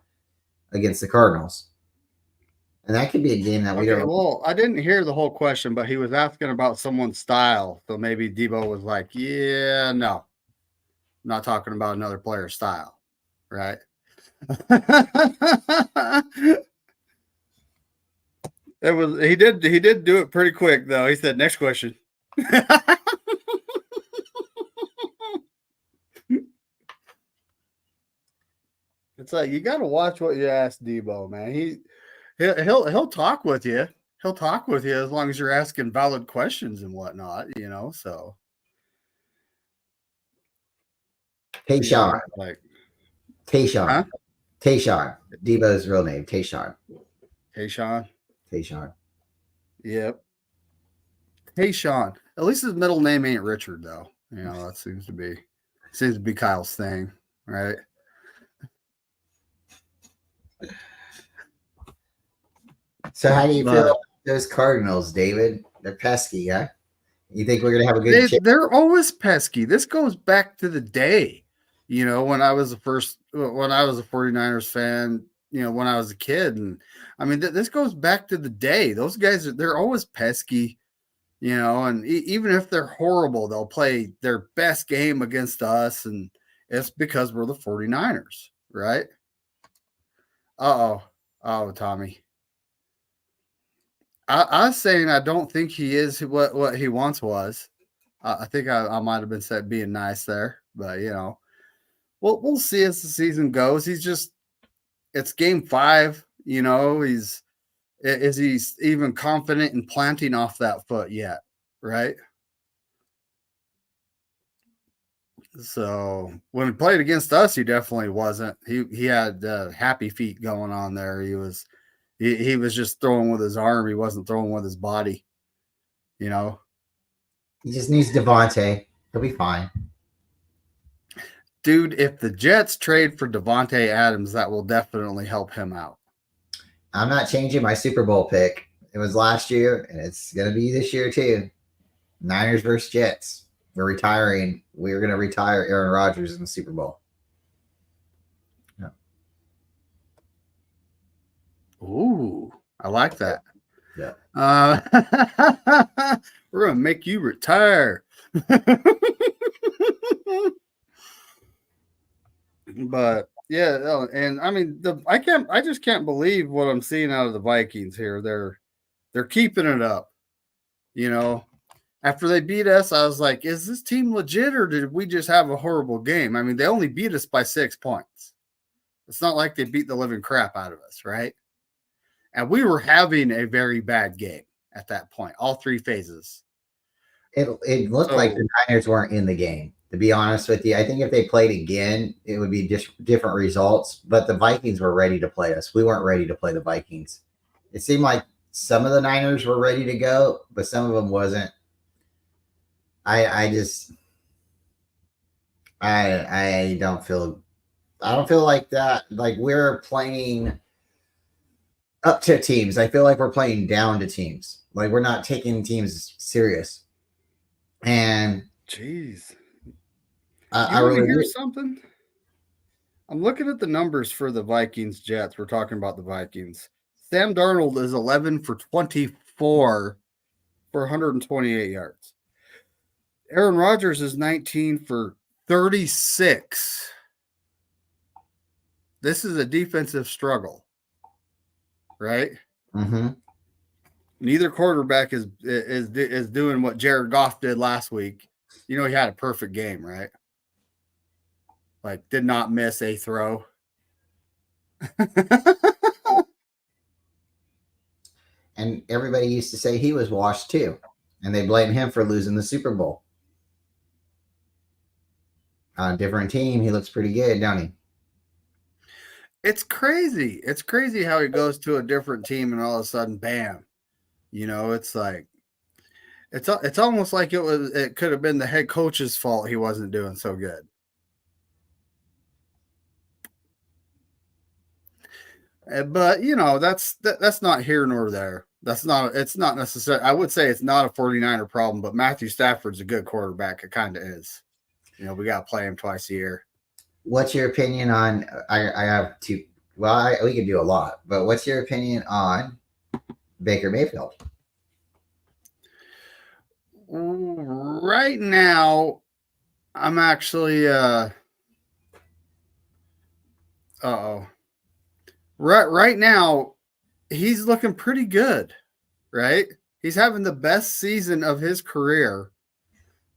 against the Cardinals. And that could be a game that we don't. Well, I didn't hear the whole question, but he was asking about someone's style. So maybe Debo was like, yeah, no. I'm not talking about another player's style. Right? He did do it pretty quick though. He said, next question. It's like you got to watch what you ask Debo, man. He'll talk with you. He'll talk with you as long as you're asking valid questions and whatnot, So Tayshawn. Tayshawn. Huh? Tayshawn. Debo's real name, Tayshawn. Tayshawn. Yep. Tayshawn. At least his middle name ain't Richard, though. That seems to be Kyle's thing, right? So how do you feel about those Cardinals, David? They're pesky, huh? You think we're gonna have a good chance? They're always pesky. This goes back to the day, when I was a 49ers fan, when I was a kid. And I mean, this goes back to the day. Those guys they're always pesky. And even if they're horrible, they'll play their best game against us, and it's because we're the 49ers, right? Oh, Tommy. I was saying I don't think he is what he once was. I think I might have been being nice there, but we'll see as the season goes. It's game 5. Is he even confident in planting off that foot yet? right? So when he played against us, he definitely wasn't. He had happy feet going on there. He was just throwing with his arm. He wasn't throwing with his body. You know, He just needs Devontae. He'll be fine. dude. If the Jets trade for Devontae Adams, that will definitely help him out. I'm not changing my Super Bowl pick. It was last year, and it's going to be this year too. Niners versus Jets. We're retiring. We're going to retire Aaron Rodgers in the Super Bowl. Yeah. Ooh, I like that. Yeah. We're gonna make you retire. But yeah, and I mean, I just can't believe what I'm seeing out of the Vikings here. They're keeping it up. You know, after they beat us, I was like, is this team legit or did we just have a horrible game? I mean, they only beat us by 6 points. It's not like they beat the living crap out of us, right? And we were having a very bad game at that point, all 3 phases. It looked like the Niners weren't in the game, to be honest with you. I think if they played again, it would be just different results. But the Vikings were ready to play us. We weren't ready to play the Vikings. It seemed like some of the Niners were ready to go, but some of them wasn't. I don't feel like that. Like we're playing up to teams. I feel like we're playing down to teams. Like we're not taking teams serious. And jeez, I really hear something. I'm looking at the numbers for the Vikings Jets. We're talking about the Vikings. Sam Darnold is 11 for 24 for 128 yards. Aaron Rodgers is 19 for 36. This is a defensive struggle, right? Mm-hmm. Neither quarterback is doing what Jared Goff did last week. You know, he had a perfect game, right? Like, did not miss a throw. And everybody used to say he was washed too. And they blame him for losing the Super Bowl. On a different team, he looks pretty good, don't he? It's crazy. It's crazy how he goes to a different team and all of a sudden, bam. You know, it's like it's almost like it could have been the head coach's fault he wasn't doing so good. But you know, that's not here nor there. It's not necessary. I would say it's not a 49er problem, but Matthew Stafford's a good quarterback. It kind of is. You know, we got to play him twice a year. What's your opinion on? I have two. Well, we can do a lot, but what's your opinion on Baker Mayfield? Right now, I'm actually Right now, he's looking pretty good, right? He's having the best season of his career,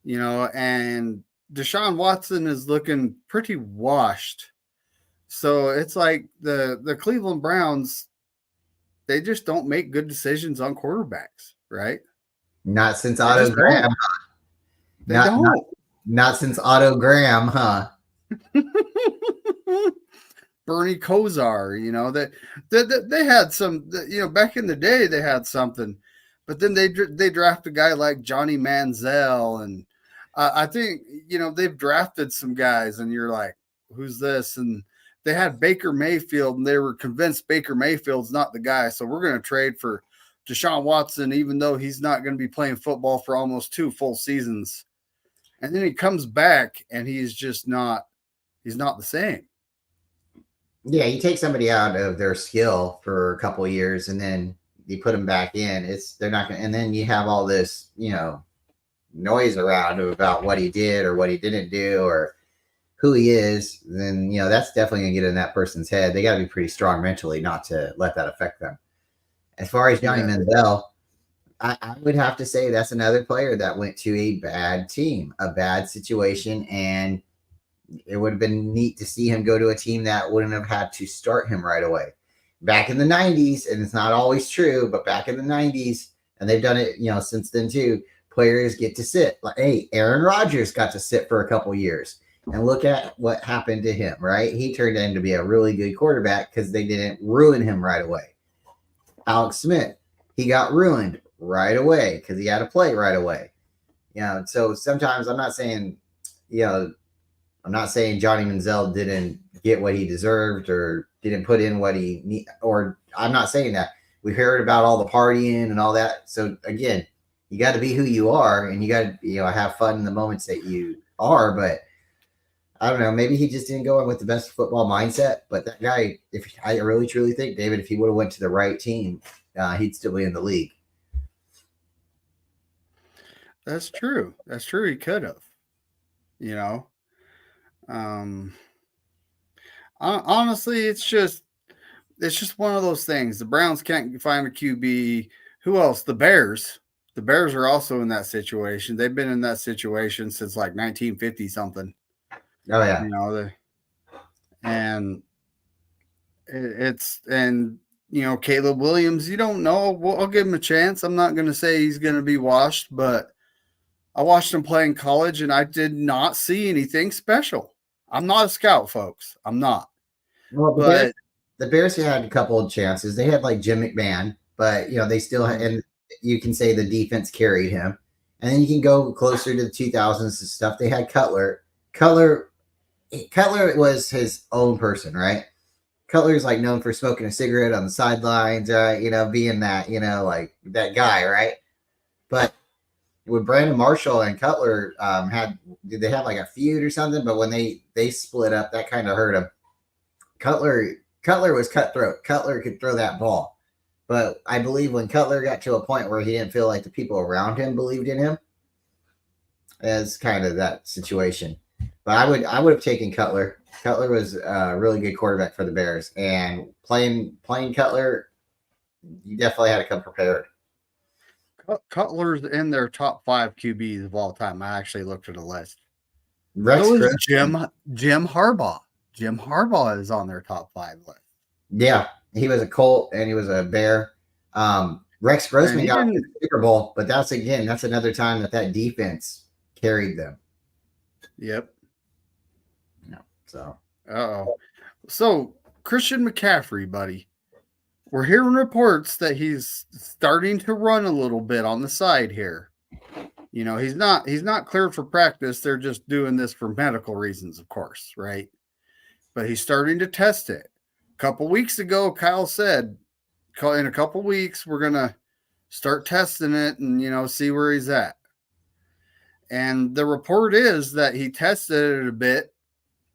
you know, and Deshaun Watson is looking pretty washed. So it's like the Cleveland Browns, they just don't make good decisions on quarterbacks, right? Not since Otto Graham. They don't. Not since Otto Graham, huh? Bernie Kosar, you know, that they had some, you know, back in the day they had something, but then they draft a guy like Johnny Manziel, and I think, you know, they've drafted some guys, and you're like, who's this? And they had Baker Mayfield, and they were convinced Baker Mayfield's not the guy, so we're going to trade for Deshaun Watson, even though he's not going to be playing football for almost 2 full seasons. And then he comes back, and he's just not. He's not the same. Yeah, you take somebody out of their skill for a couple of years, and then you put them back in. They're not going, and then you have all this, you know, noise around about what he did or what he didn't do or who he is. Then, you know, that's definitely going to get in that person's head. They got to be pretty strong mentally not to let that affect them. As far as Johnny Manziel, I would have to say that's another player that went to a bad team, a bad situation, and it would have been neat to see him go to a team that wouldn't have had to start him right away. Back in the 90s, and it's not always true, but back in the 90s, and they've done it, you know, since then too, players get to sit. Like, hey, Aaron Rodgers got to sit for a couple years. And look at what happened to him, right? He turned in to be a really good quarterback because they didn't ruin him right away. Alex Smith, he got ruined right away because he had to play right away. So sometimes I'm not saying Johnny Manziel didn't get what he deserved or didn't put in what he need, or I'm not saying that. We heard about all the partying and all that. So again, you got to be who you are, and you got to have fun in the moments that you are. But I don't know, maybe he just didn't go in with the best football mindset. But that guy, if I really truly think, David, if he would have went to the right team, he'd still be in the league. That's true. That's true. He could have. Honestly, it's just one of those things. The Browns can't find a QB. Who else? The Bears. The Bears are also in that situation. They've been in that situation since like 1950 something. Oh yeah. Caleb Williams, you don't know. Well, I'll give him a chance. I'm not going to say he's going to be washed, but I watched him play in college and I did not see anything special. I'm not a scout, folks. I'm not. Well, the Bears had a couple of chances. They had like Jim McMahon, but they still had, and you can say the defense carried him. And then you can go closer to the 2000s and stuff. They had Cutler. Cutler was his own person, right? Cutler's like known for smoking a cigarette on the sidelines, being that, like that guy, right? But with Brandon Marshall and Cutler did they have like a feud or something? But when they split up, that kind of hurt him. Cutler was cutthroat. Cutler could throw that ball. But I believe when Cutler got to a point where he didn't feel like the people around him believed in him, as kind of that situation. But I would have taken Cutler. Cutler was a really good quarterback for the Bears, and playing Cutler, you definitely had to come prepared. Cutler's in their top 5 QBs of all time. I actually looked at a list. Jim Harbaugh. Jim Harbaugh is on their top 5 list. Yeah, he was a Colt and he was a Bear. Rex Grossman got the Super Bowl, but that's another time that defense carried them. Yep. So. So Christian McCaffrey, buddy, we're hearing reports that he's starting to run a little bit on the side here. He's not cleared for practice. They're just doing this for medical reasons, of course, right? But he's starting to test it. A couple weeks ago, Kyle said, in a couple weeks, we're going to start testing it and, see where he's at. And the report is that he tested it a bit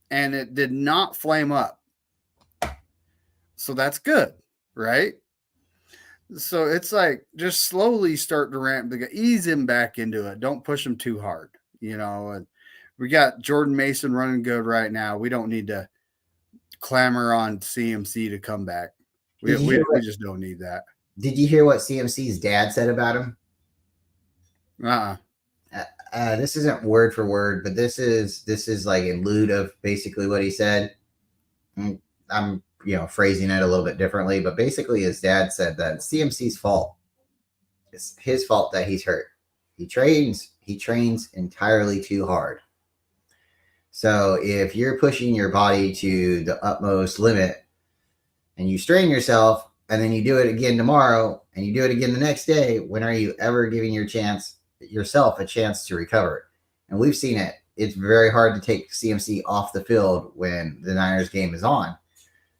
and it did not flame up. So that's good, right? So it's like just slowly start to ramp, ease him back into it. Don't push him too hard, And we got Jordan Mason running good right now. We don't need to clamor on CMC to come back. We just don't need that. Did you hear what CMC's dad said about him? This isn't word for word, but this is like in lieu of basically what he said. I'm phrasing it a little bit differently, but basically his dad said that it's CMC's fault. It's his fault that he's hurt. He trains entirely too hard. So if you're pushing your body to the utmost limit and you strain yourself and then you do it again tomorrow and you do it again the next day, when are you ever giving yourself a chance to recover? And we've seen it. It's very hard to take CMC off the field when the Niners game is on.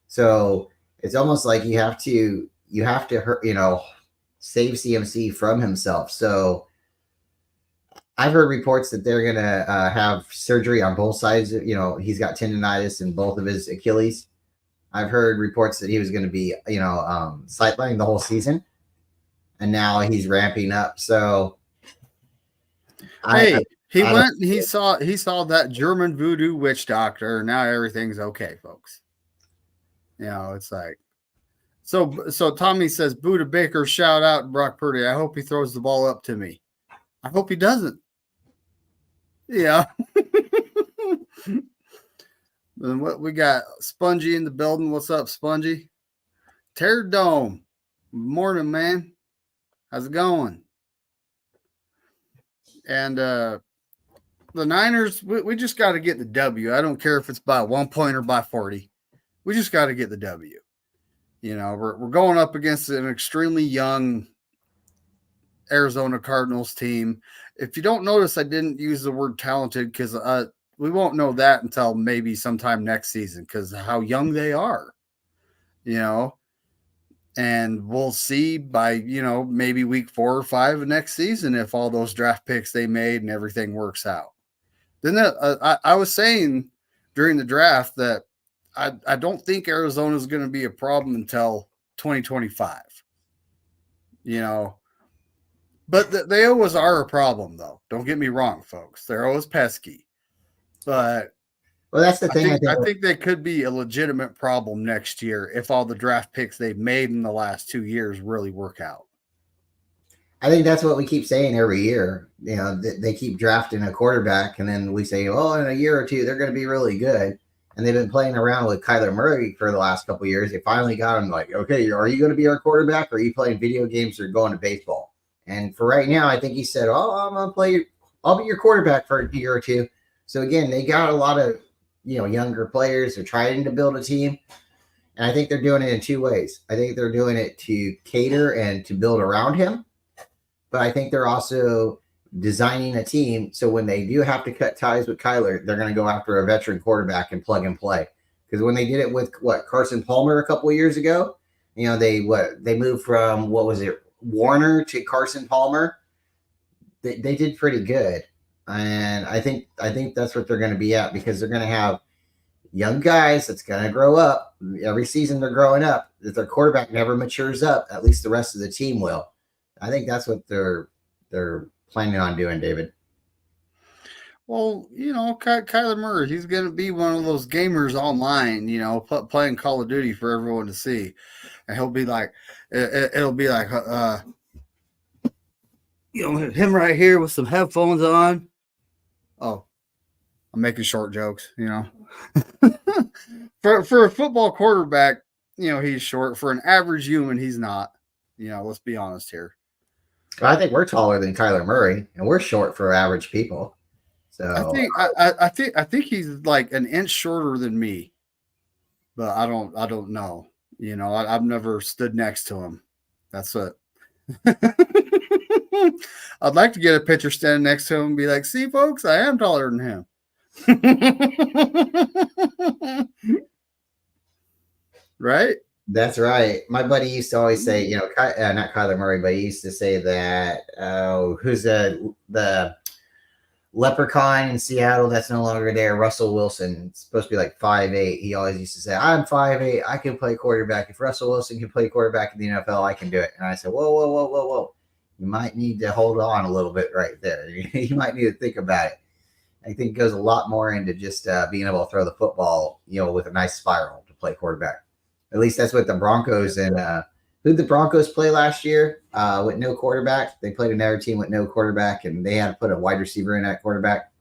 So it's almost like you have to save CMC from himself. So I've heard reports that they're going to have surgery on both sides. He's got tendonitis in both of his Achilles. I've heard reports that he was going to be, sidelining the whole season. And now he's ramping up. So he saw that German voodoo witch doctor. Now everything's okay, folks. It's like, so Tommy says, Buda Baker, shout out Brock Purdy. I hope he throws the ball up to me. I hope he doesn't. Yeah. And what we got? Spongy in the building. What's up, Spongy? Terror Dome. Morning, man. How's it going? And the Niners, we just got to get the W. I don't care if it's by 1 point or by 40. We just got to get the W. You know, we're going up against an extremely young Arizona Cardinals team. If you don't notice, I didn't use the word talented because we won't know that until maybe sometime next season because of how young they are, you know, and we'll see by, you know, maybe week 4 or 5 of next season if all those draft picks they made and everything works out. Then I was saying during the draft that I don't think Arizona is going to be a problem until 2025, you know. But they always are a problem, though. Don't get me wrong, folks. They're always pesky. But well, that's the thing. I think they could be a legitimate problem next year if all the draft picks they've made in the last 2 years really work out. I think that's what we keep saying every year. You know, they keep drafting a quarterback, and then we say, "Oh, in a year or two, they're going to be really good." And they've been playing around with Kyler Murray for the last couple of years. They finally got him. Like, okay, are you going to be our quarterback? Or are you playing video games or going to baseball? And for right now, I think he said, "Oh, I'm going to play. I'll be your quarterback for a year or two." So again, they got a lot of, you know, younger players. They're trying to build a team, and I think they're doing it in 2 ways. I think they're doing it to cater and to build around him, but I think they're also designing a team so when they do have to cut ties with Kyler, they're going to go after a veteran quarterback and plug and play. Because when they did it with Carson Palmer a couple of years ago, you know, they moved from Warner to Carson Palmer. They did pretty good, and I think that's what they're going to be at because they're going to have young guys that's going to grow up every season. They're growing up. If their quarterback never matures up, at least the rest of the team will. I think that's what they're planning on doing, David. Well, you know, Kyler Murray, he's going to be one of those gamers online, you know, playing Call of Duty for everyone to see. And he'll be like, it'll be like, you know, him right here with some headphones on. Oh, I'm making short jokes, you know. for a football quarterback, you know, he's short. For an average human, he's not. You know, let's be honest here. I think we're taller than Kyler Murray, and we're short for average people. So I think he's like an inch shorter than me, but I don't know. You know, I've never stood next to him. That's it. I'd like to get a picture standing next to him and be like, "See, folks, I am taller than him." Right? that's right. My buddy used to always say, you know, not Kyler Murray, but he used to say that who's the leprechaun in Seattle that's no longer there, Russell Wilson. It's supposed to be like 5'8". He always used to say, "I'm 5'8". I can play quarterback. If Russell Wilson can play quarterback in the NFL, I can do it." And I said, whoa. You might need to hold on a little bit right there. You might need to think about it. I think it goes a lot more into just being able to throw the football, you know, with a nice spiral to play quarterback. At least that's what the Broncos and who did the Broncos play last year with no quarterback? They played another team with no quarterback, and they had to put a wide receiver in at quarterback.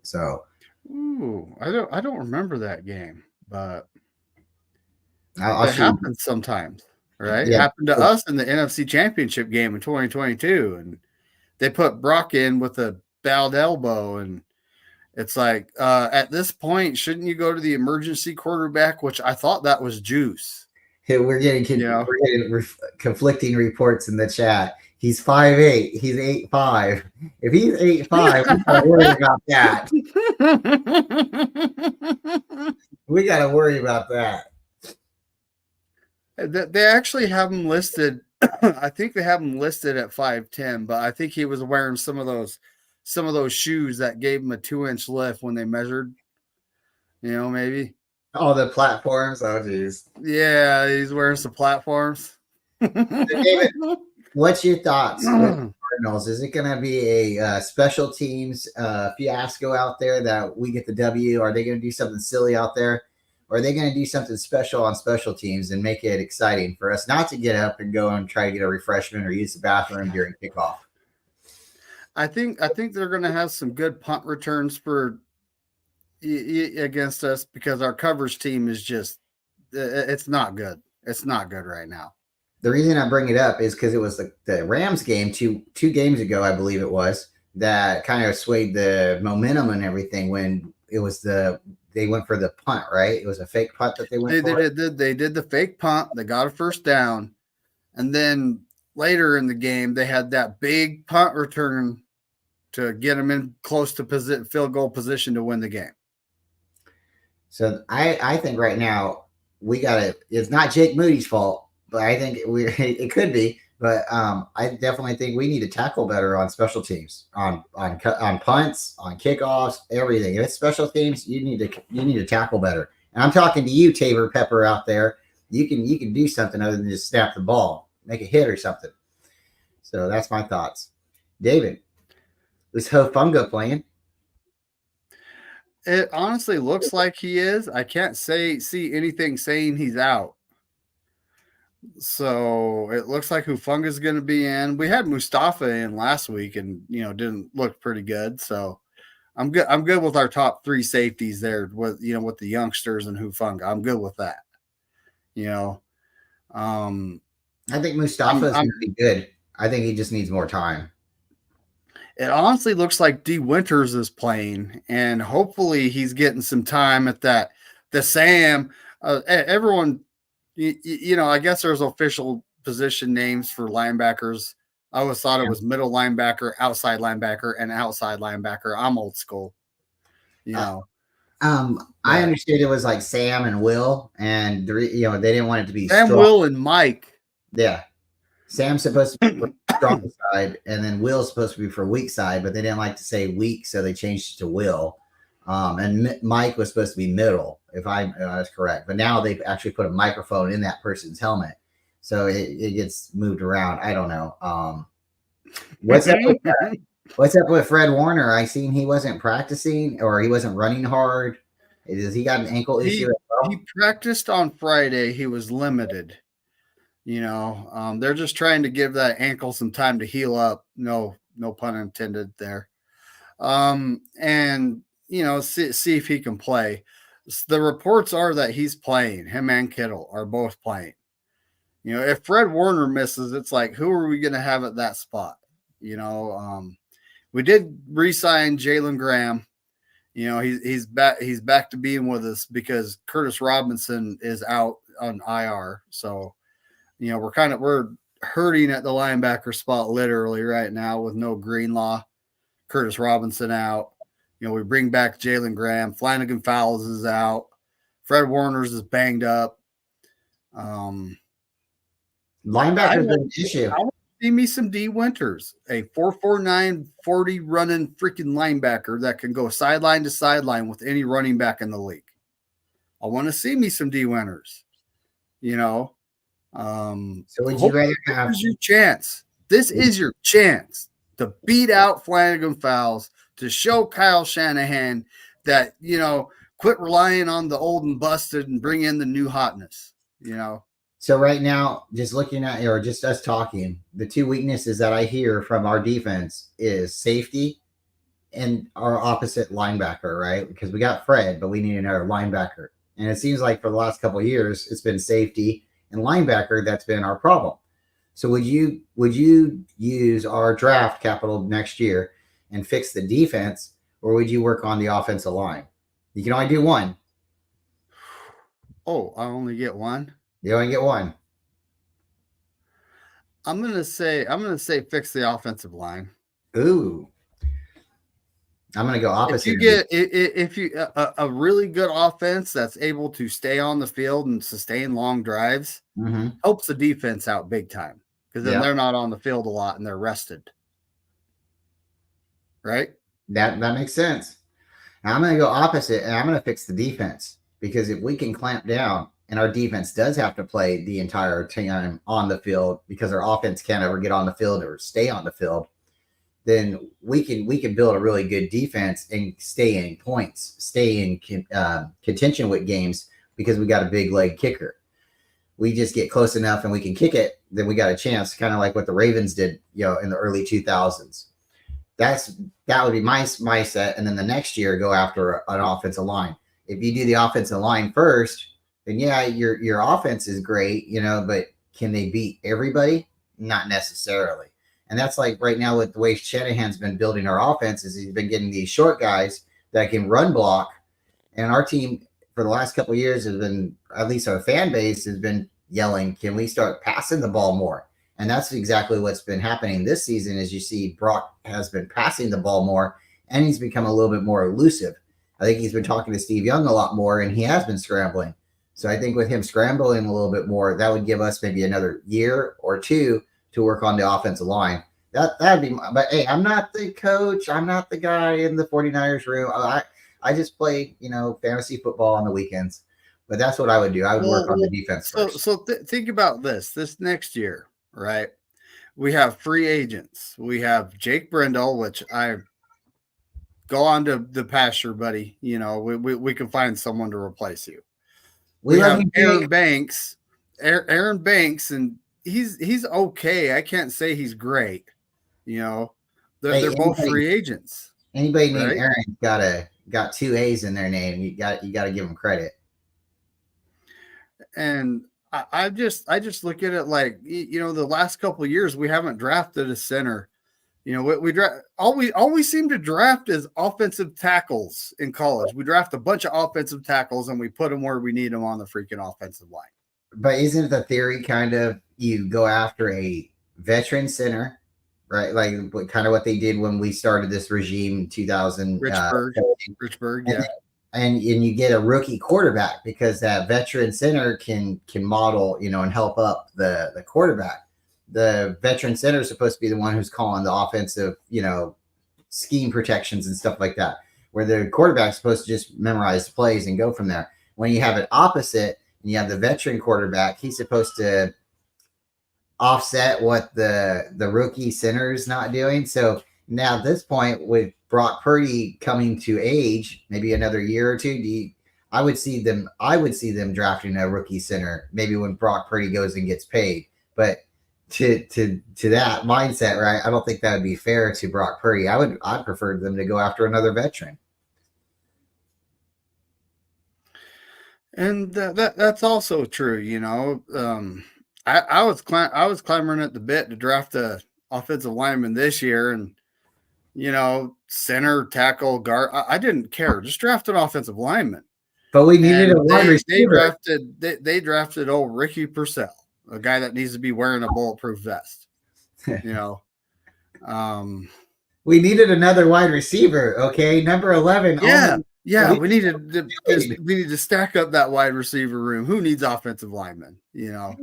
So, ooh, I don't remember that game, but I'll it happens sometimes, right? Yeah. It happened to us in the NFC Championship game in 2022, and they put Brock in with a bowed elbow, and it's like at this point, shouldn't you go to the emergency quarterback? Which I thought that was Juice. We're getting conflicting reports in the chat. He's 5'8". He's 8'5". If he's 8'5", we gotta worry about that. We gotta worry about that. They actually have him listed. I think they have him listed at 5'10", but I think he was wearing some of those shoes that gave him a 2-inch lift when they measured. You know, maybe. Oh, the platforms. Oh, geez. Yeah, he's wearing some platforms. David, what's your thoughts with the Cardinals? Is it going to be a special teams fiasco out there that we get the W? Are they going to do something silly out there? Or are they going to do something special on special teams and make it exciting for us not to get up and go and try to get a refreshment or use the bathroom during kickoff? I think they're going to have some good punt returns for against us because our coverage team is just it's not good. It's not good right now. The reason I bring it up is because it was the Rams game two games ago, I believe it was. that kind of swayed the momentum and everything when it was they went for the punt, right? It was a fake punt that they went for. They did the fake punt. They got a first down, and then later in the game they had that big punt return to get them in close to field goal position to win the game. So I think right now we got to. It's not Jake Moody's fault, but I think it could be. But I definitely think we need to tackle better on special teams, on punts, on kickoffs, everything. If it's special teams, you need to tackle better. And I'm talking to you, Tabor Pepper, out there. You can do something other than just snap the ball, make a hit or something. So that's my thoughts. David, is Hofunga playing? It honestly looks like he is. I can't see anything saying he's out. So it looks like Hufanga is going to be in. We had Mustafa in last week, and didn't look pretty good. So I'm good. I'm good with our top 3 safeties there. With with the youngsters and Hufanga, I'm good with that. I think Mustafa is going to be good. I think he just needs more time. It honestly looks like D. Winters is playing, and hopefully he's getting some time at that. The Sam, everyone. I guess there's official position names for linebackers. I always thought it was middle linebacker, outside linebacker, and outside linebacker. I'm old school. I understood it was like Sam and Will, and they didn't want it to be Sam, strong. Will, and Mike. Yeah, Sam's supposed to be for strong side, and then Will's supposed to be for weak side, but they didn't like to say weak, so they changed it to Will. And Mike was supposed to be middle, if that's correct. But now they've actually put a microphone in that person's helmet, so it gets moved around. I don't know. What's up with Fred Warner? I seen he wasn't practicing or he wasn't running hard. Has he got an ankle issue as well? He practiced on Friday. He was limited. They're just trying to give that ankle some time to heal up. No pun intended there. And see if he can play. The reports are that he's playing. Him and Kittle are both playing. If Fred Warner misses, it's like, who are we going to have at that spot? We did re-sign Jalen Graham. He's back. He's back to being with us because Curtis Robinson is out on IR. So, we're hurting at the linebacker spot literally right now with no Greenlaw, Curtis Robinson out. We bring back Jalen Graham. Flanagan Fowles is out. Fred Warner's is banged up. Linebackers are an issue. I want to see me some D. Winters, a 4.49 40 running freaking linebacker that can go sideline to sideline with any running back in the league. I want to see me some D. Winters. So would you rather have? This is your chance. This is your chance to beat out Flanagan Fowles, to show Kyle Shanahan that, quit relying on the old and busted and bring in the new hotness, So right now, just looking at, or just us talking, the 2 weaknesses that I hear from our defense is safety and our opposite linebacker, right? Because we got Fred, but we need another linebacker. And it seems like for the last couple of years, it's been safety and linebacker that's been our problem. So would you use our draft capital next year and fix the defense, or would you work on the offensive line? You can only do one. Oh, I only get one? You only get one. I'm gonna say fix the offensive line. Ooh. I'm gonna go opposite. If you get a really good offense that's able to stay on the field and sustain long drives, helps the defense out big time, because then they're not on the field a lot and they're rested. Right? That makes sense. Now I'm going to go opposite, and I'm going to fix the defense, because if we can clamp down and our defense does have to play the entire time on the field because our offense can't ever get on the field or stay on the field, then we can build a really good defense and stay in points, stay in contention with games, because we got a big leg kicker. We just get close enough and we can kick it, then we got a chance, kind of like what the Ravens did, in the early 2000s. That would be my set, and then the next year go after an offensive line. If you do the offensive line first, then your offense is great, but can they beat everybody? Not necessarily. And that's like right now with the way Shanahan's been building our offense is he's been getting these short guys that can run block. And our team for the last couple of years has been, at least our fan base has been yelling, can we start passing the ball more? And that's exactly what's been happening this season. As you see, Brock has been passing the ball more, and he's become a little bit more elusive. I think he's been talking to Steve Young a lot more, and he has been scrambling. So I think with him scrambling a little bit more, that would give us maybe another year or two to work on the offensive line. That'd be, but hey, I'm not the coach. I'm not the guy in the 49ers room. I just play, fantasy football on the weekends. But that's what I would do. I would work on the defense first. So think about this next year, right? We have free agents. We have Jake Brendel, which I go on to the pasture, buddy. We can find someone to replace you. We have Aaron Banks. Aaron Banks, and he's okay. I can't say he's great. They're both free agents. Anybody named Aaron got 2 A's in their name. You got to give them credit. And I just look at it like, the last couple of years we haven't drafted a center. We draft all we seem to draft is offensive tackles in college. We draft a bunch of offensive tackles and we put them where we need them on the freaking offensive line. But isn't the theory kind of you go after a veteran center, right? Like kind of what they did when we started this regime in 2000. Richburg, yeah. And you get a rookie quarterback because that veteran center can model, and help up the quarterback. The veteran center is supposed to be the one who's calling the offensive, scheme protections and stuff like that, where the quarterback's supposed to just memorize the plays and go from there. When you have it opposite and you have the veteran quarterback, he's supposed to offset what the rookie center is not doing. So now at this point, with Brock Purdy coming to age, maybe another year or two, I would see them drafting a rookie center maybe when Brock Purdy goes and gets paid. But to that mindset, right? I don't think that would be fair to Brock Purdy. I'd prefer them to go after another veteran. And that's also true. I was clamoring at the bit to draft a offensive lineman this year, and center, tackle, guard. I didn't care. Just draft an offensive lineman. But we needed a wide receiver. They drafted old Ricky Purcell, a guy that needs to be wearing a bulletproof vest. We needed another wide receiver. Okay, number 11. Yeah. We need to stack up that wide receiver room. Who needs offensive linemen? If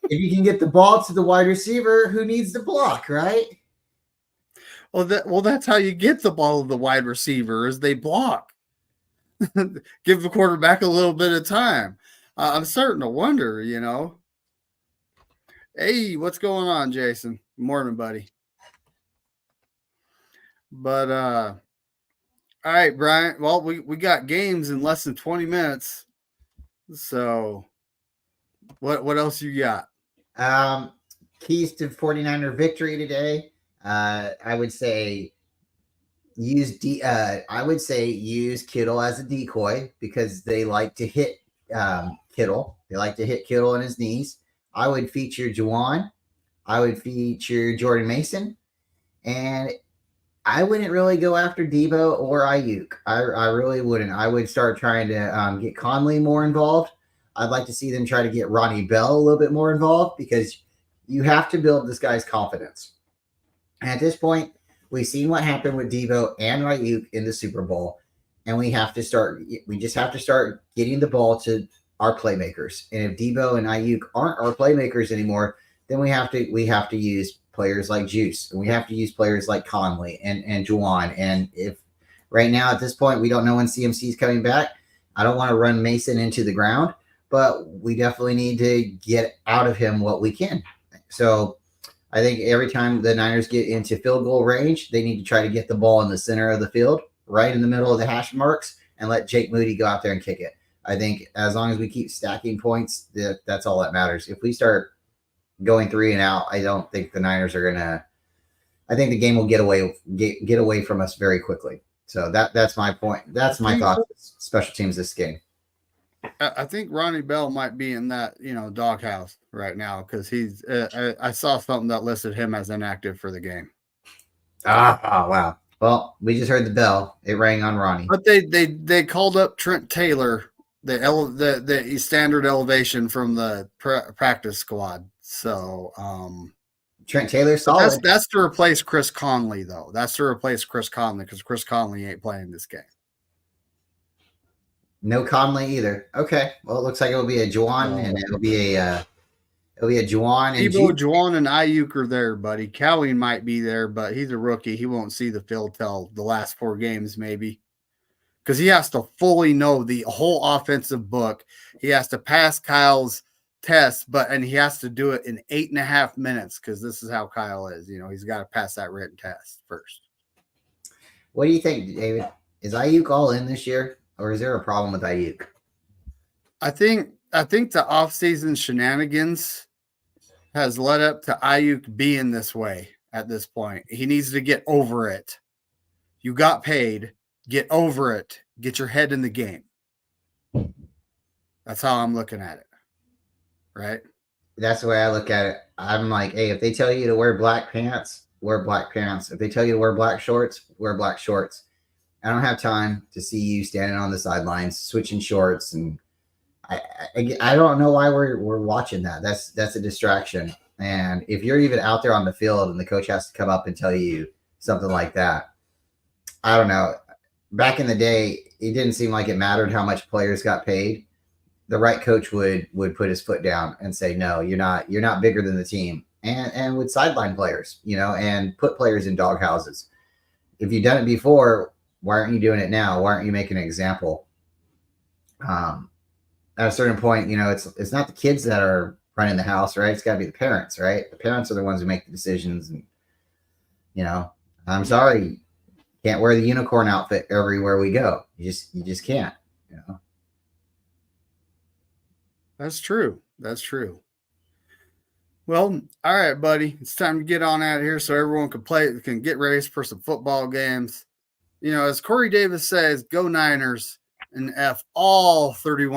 you can get the ball to the wide receiver, who needs the block, right? Well, that's how you get the ball to the wide receiver is they block. Give the quarterback a little bit of time. I'm starting to wonder, Hey, what's going on, Jason? Morning, buddy. But all right, Brian. Well, we got games in less than 20 minutes. So what else you got? Keys to 49er victory today. I would say use Kittle as a decoy because they like to hit Kittle. They like to hit Kittle in his knees. I would feature Juwan. I would feature Jordan Mason. And I wouldn't really go after Debo or Ayuk. I really wouldn't. I would start trying to get Conley more involved. I'd like to see them try to get Ronnie Bell a little bit more involved because you have to build this guy's confidence. And at this point, we've seen what happened with Debo and Ayuk in the Super Bowl, and we just have to start getting the ball to our playmakers. And if Debo and Ayuk aren't our playmakers anymore, then we have to use players like Juice, and we have to use players like Conley and Juwan. And if right now at this point we don't know when CMC is coming back, I don't want to run Mason into the ground, but we definitely need to get out of him what we can. So I think every time the Niners get into field goal range, they need to try to get the ball in the center of the field, right in the middle of the hash marks, and let Jake Moody go out there and kick it. I think as long as we keep stacking points, that's all that matters. If we start going 3 and out, I don't think the Niners are gonna. I think the game will get away from us very quickly. So that's my point. That's my thought. Special teams this game. I think Ronnie Bell might be in that, doghouse right now because he's. I saw something that listed him as inactive for the game. Wow. Well, we just heard the bell. It rang on Ronnie. But they called up Trent Taylor, the standard elevation from the practice squad. So Trent Taylor, solid. that's to replace Chris Conley, though. That's to replace Chris Conley because Chris Conley ain't playing this game. No Conley either. Okay. Well, it looks like it'll be a Juwan, and it'll be a Juwan and Debo, Juwan, and Ayuk are there, buddy. Cowie might be there, but he's a rookie. He won't see the field till the last 4 games, maybe. Because he has to fully know the whole offensive book. He has to pass Kyle's test, and he has to do it in 8.5 minutes because this is how Kyle is. He's got to pass that written test first. What do you think, David? Is Ayuk all in this year, or is there a problem with Ayuk? I think the offseason shenanigans has led up to Ayuk being this way at this point. He needs to get over it. You got paid. Get over it. Get your head in the game. That's how I'm looking at it. Right? That's the way I look at it. I'm like, hey, if they tell you to wear black pants, wear black pants. If they tell you to wear black shorts, wear black shorts. I don't have time to see you standing on the sidelines switching shorts, and I don't know why we're watching that. That's a distraction. And if you're even out there on the field and the coach has to come up and tell you something like that, I don't know. Back in the day, it didn't seem like it mattered how much players got paid. The right coach would put his foot down and say, no, you're not bigger than the team, and would sideline players, and put players in doghouses. If you've done it before, why aren't you doing it now? Why aren't you making an example? At a certain point, it's not the kids that are running the house, right? It's got to be the parents, right? The parents are the ones who make the decisions. And, I'm sorry, can't wear the unicorn outfit everywhere we go. You just can't, That's true. That's true. Well, all right, buddy. It's time to get on out of here so everyone can get ready for some football games. As Corey Davis says, go Niners and F all 31